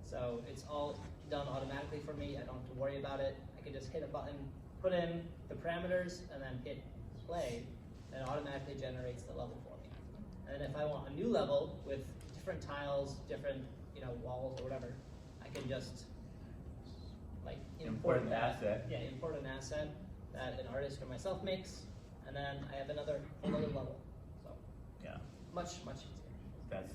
So it's all done automatically for me. I don't have to worry about it. I can just hit a button, put in the parameters, and then hit play, and it automatically generates the level for me. And then if I want a new level with different tiles, different walls or whatever, I can just like import an asset. Yeah, import an asset that an artist or myself makes, and then I have another whole other level. So Yeah. much easier. That's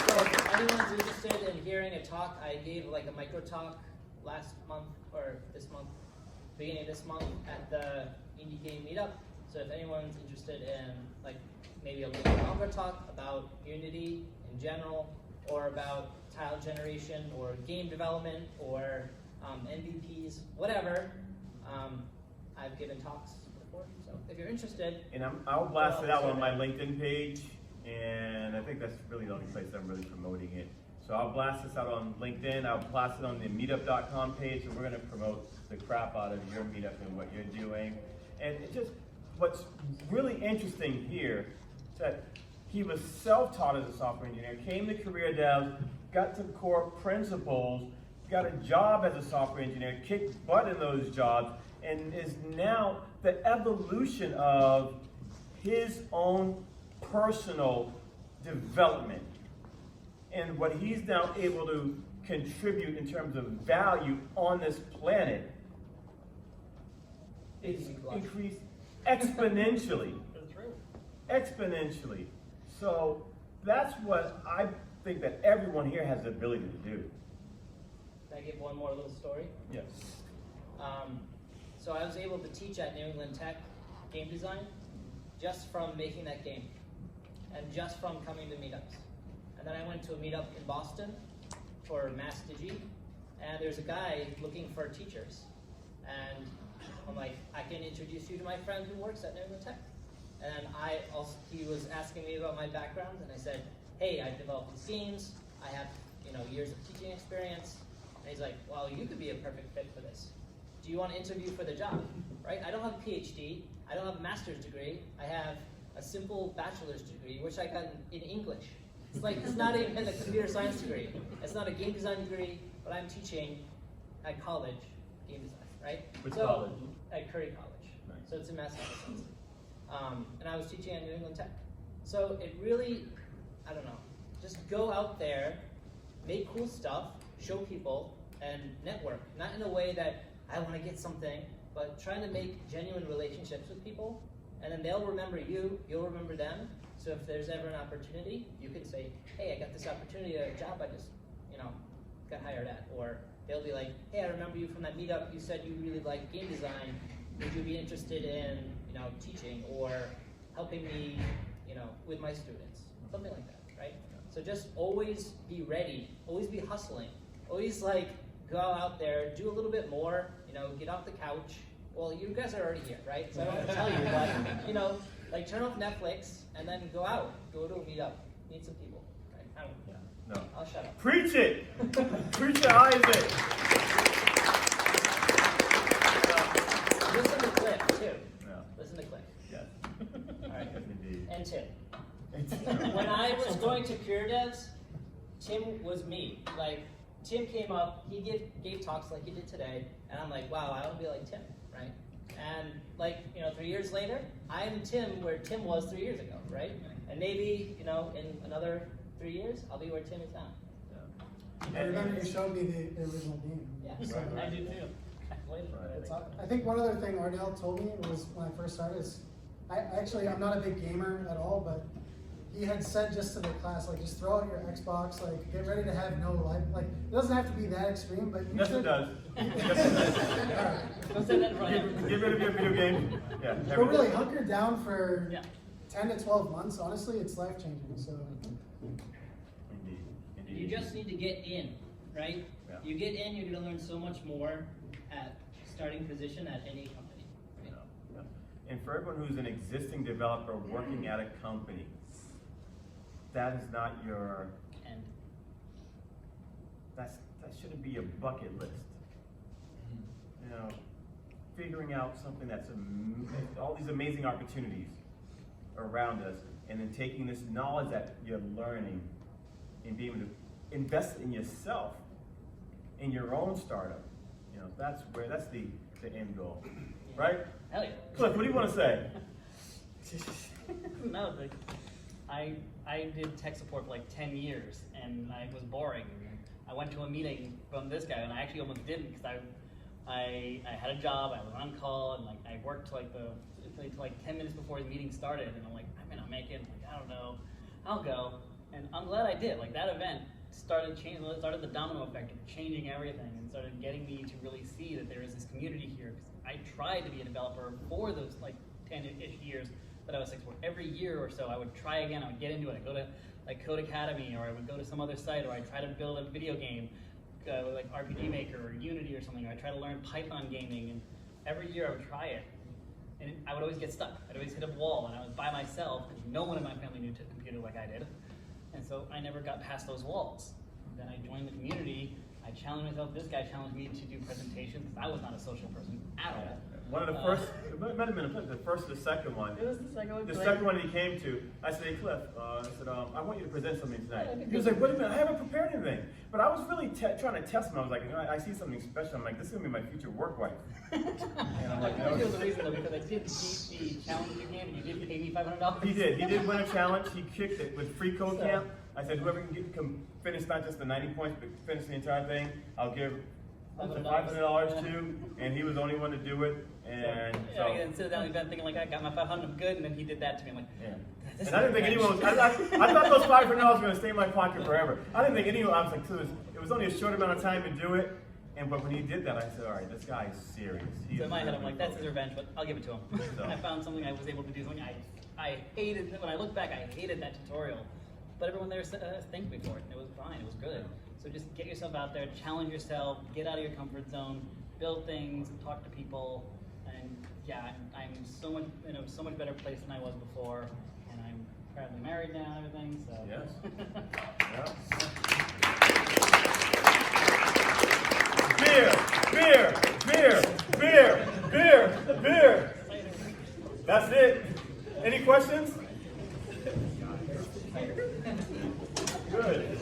So if anyone's interested in hearing a talk, I gave like a micro talk last month or this month, beginning of this month at the Indie Game Meetup. So if anyone's interested in like maybe a little longer talk about Unity in general, or about tile generation or game development or MVPs, whatever, I've given talks before. So if you're interested, And I'll blast it out on my LinkedIn page, and I think that's really the only place I'm really promoting it. So I'll blast this out on LinkedIn, I'll blast it on the meetup.com page, and we're gonna promote the crap out of your meetup and what you're doing. And it just, what's really interesting here is that he was self-taught as a software engineer, came to career dev, got some core principles, got a job as a software engineer, kicked butt in those jobs, and is now the evolution of his own personal development. And what he's now able to contribute in terms of value on this planet is increased exponentially. That's true. Exponentially. So that's what I think that everyone here has the ability to do. can I give one more little story? Yes. So I was able to teach at New England Tech game design just from making that game and just from coming to meetups. And then I went to a meetup in Boston for Mass Digi, and there's a guy looking for teachers. And I'm like, I can introduce you to my friend who works at New England Tech. And he was asking me about my background, and I said, hey, I've developed these games, I have years of teaching experience. And he's like, well, you could be a perfect fit for this. Do you want to interview for the job? Right? I don't have a PhD, I don't have a master's degree, I have a simple bachelor's degree, which I got in English. It's not even a computer science degree. It's not a game design degree, but I'm teaching at college game design, right? Which college? At Curry College. Nice. So it's in Massachusetts. And I was teaching at New England Tech. So it really, I don't know, just go out there, make cool stuff, show people, and network. Not in a way that I want to get something, but trying to make genuine relationships with people, and then they'll remember you, you'll remember them. So if there's ever an opportunity, you can say, hey, I got this opportunity at a job I just, got hired at. Or they'll be like, hey, I remember you from that meetup, you said you really like game design. Would you be interested in, teaching or helping me, with my students? Something like that, right? So just always be ready, always be hustling, always go out there, do a little bit more, get off the couch. Well, you guys are already here, right? So I don't have to tell you, but, turn off Netflix and then go out, go to a meetup, meet some people, right? I don't know. Yeah. No. I'll shut up. Preach it! Preach it, Isaac! Listen to Cliff, too. Yeah. Listen to Cliff. Yes. All right. Indeed. And Tim. When I was going to career devs, Tim was me. Tim came up, he gave talks like he did today, and I'm like, wow, I want to be like Tim, right? And 3 years later, I'm Tim where Tim was 3 years ago, right? And maybe, in another 3 years, I'll be where Tim is now. I remember you showed me the original game. Yeah, So, I do too. I think one other thing Ardell told me was when I first started is, I'm not a big gamer at all, but he had said just to the class, just throw out your Xbox, get ready to have no life. It doesn't have to be that extreme, but you Yes, should. it does. Don't say that in front of him. Get rid of your video game. Yeah. But really, hunker down for Yeah. 10 to 12 months, honestly, it's life-changing. So. Indeed. You just need to get in, right? Yeah. You get in, you're going to learn so much more. at starting position at any company. Right? Yeah. And for everyone who's an existing developer working at a company, that is not your, And that shouldn't be a bucket list. You know, figuring out something that's all these amazing opportunities around us, and then taking this knowledge that you're learning and being able to invest in yourself, in your own startup. You know, that's the end goal, right? Hell yeah. Cliff, what do you want to say? No, like, I did tech support for like 10 years, and I was boring. I went to a meeting from this guy, and I actually almost didn't, because I had a job, I was on call, and like I worked till like 10 minutes before the meeting started, and I'm like, I may not make it. Like, I don't know, I'll go. And I'm glad I did. Like, that event started the domino effect of changing everything, and started getting me to really see that there is this community here. Because I tried to be a developer for those like 10-ish years that I was tech support. Every year or so, I would try again. I would get into it. I'd go to like Code Academy, or I would go to some other site, or I'd try to build a video game, like RPG Maker or Unity or something. Or I'd try to learn Python gaming, and every year I would try it. And I would always get stuck. I'd always hit a wall, and I was by myself, because no one in my family knew computer like I did. And so I never got past those walls. Then I joined the community. I challenged myself. This guy challenged me to do presentations. I was not a social person at all. One of the first, the first or the second one. It was the second one. The second one he came to, I said, hey Cliff, I said, I want you to present something tonight. He was like, wait a minute, I haven't prepared anything. But I was really trying to test him. I was like, you know, I see something special. I'm like, this is going to be my future work wife. And I'm like, I think it was the reason though, because I did beat the challenge you gave, and you did pay me $500. He did win a challenge. He kicked it with free code camp. I said, whoever can finish not just the 90 points, but finish the entire thing, I'll give $500 to, and he was the only one to do it. And yeah, I didn't sit down the event thinking like, I got my 500, I'm good, and then he did that to me. I'm like, yeah. And I didn't think anyone was, I thought those $500 were going to stay in my pocket forever. I didn't think anyone, I was like, it was only a short amount of time to do it. But when he did that, I said, all right, this guy is serious. So in my head, I'm like, that's his revenge, but I'll give it to him. So. I found something I was able to do, something I hated. When I look back, I hated that tutorial. But everyone there thanked me for it, and it was fine, it was good. So just get yourself out there, challenge yourself, get out of your comfort zone, build things, talk to people, and yeah, I'm so much in a so much better place than I was before, and I'm proudly married now and everything, so. Yes. Beer. That's it. Any questions? Good.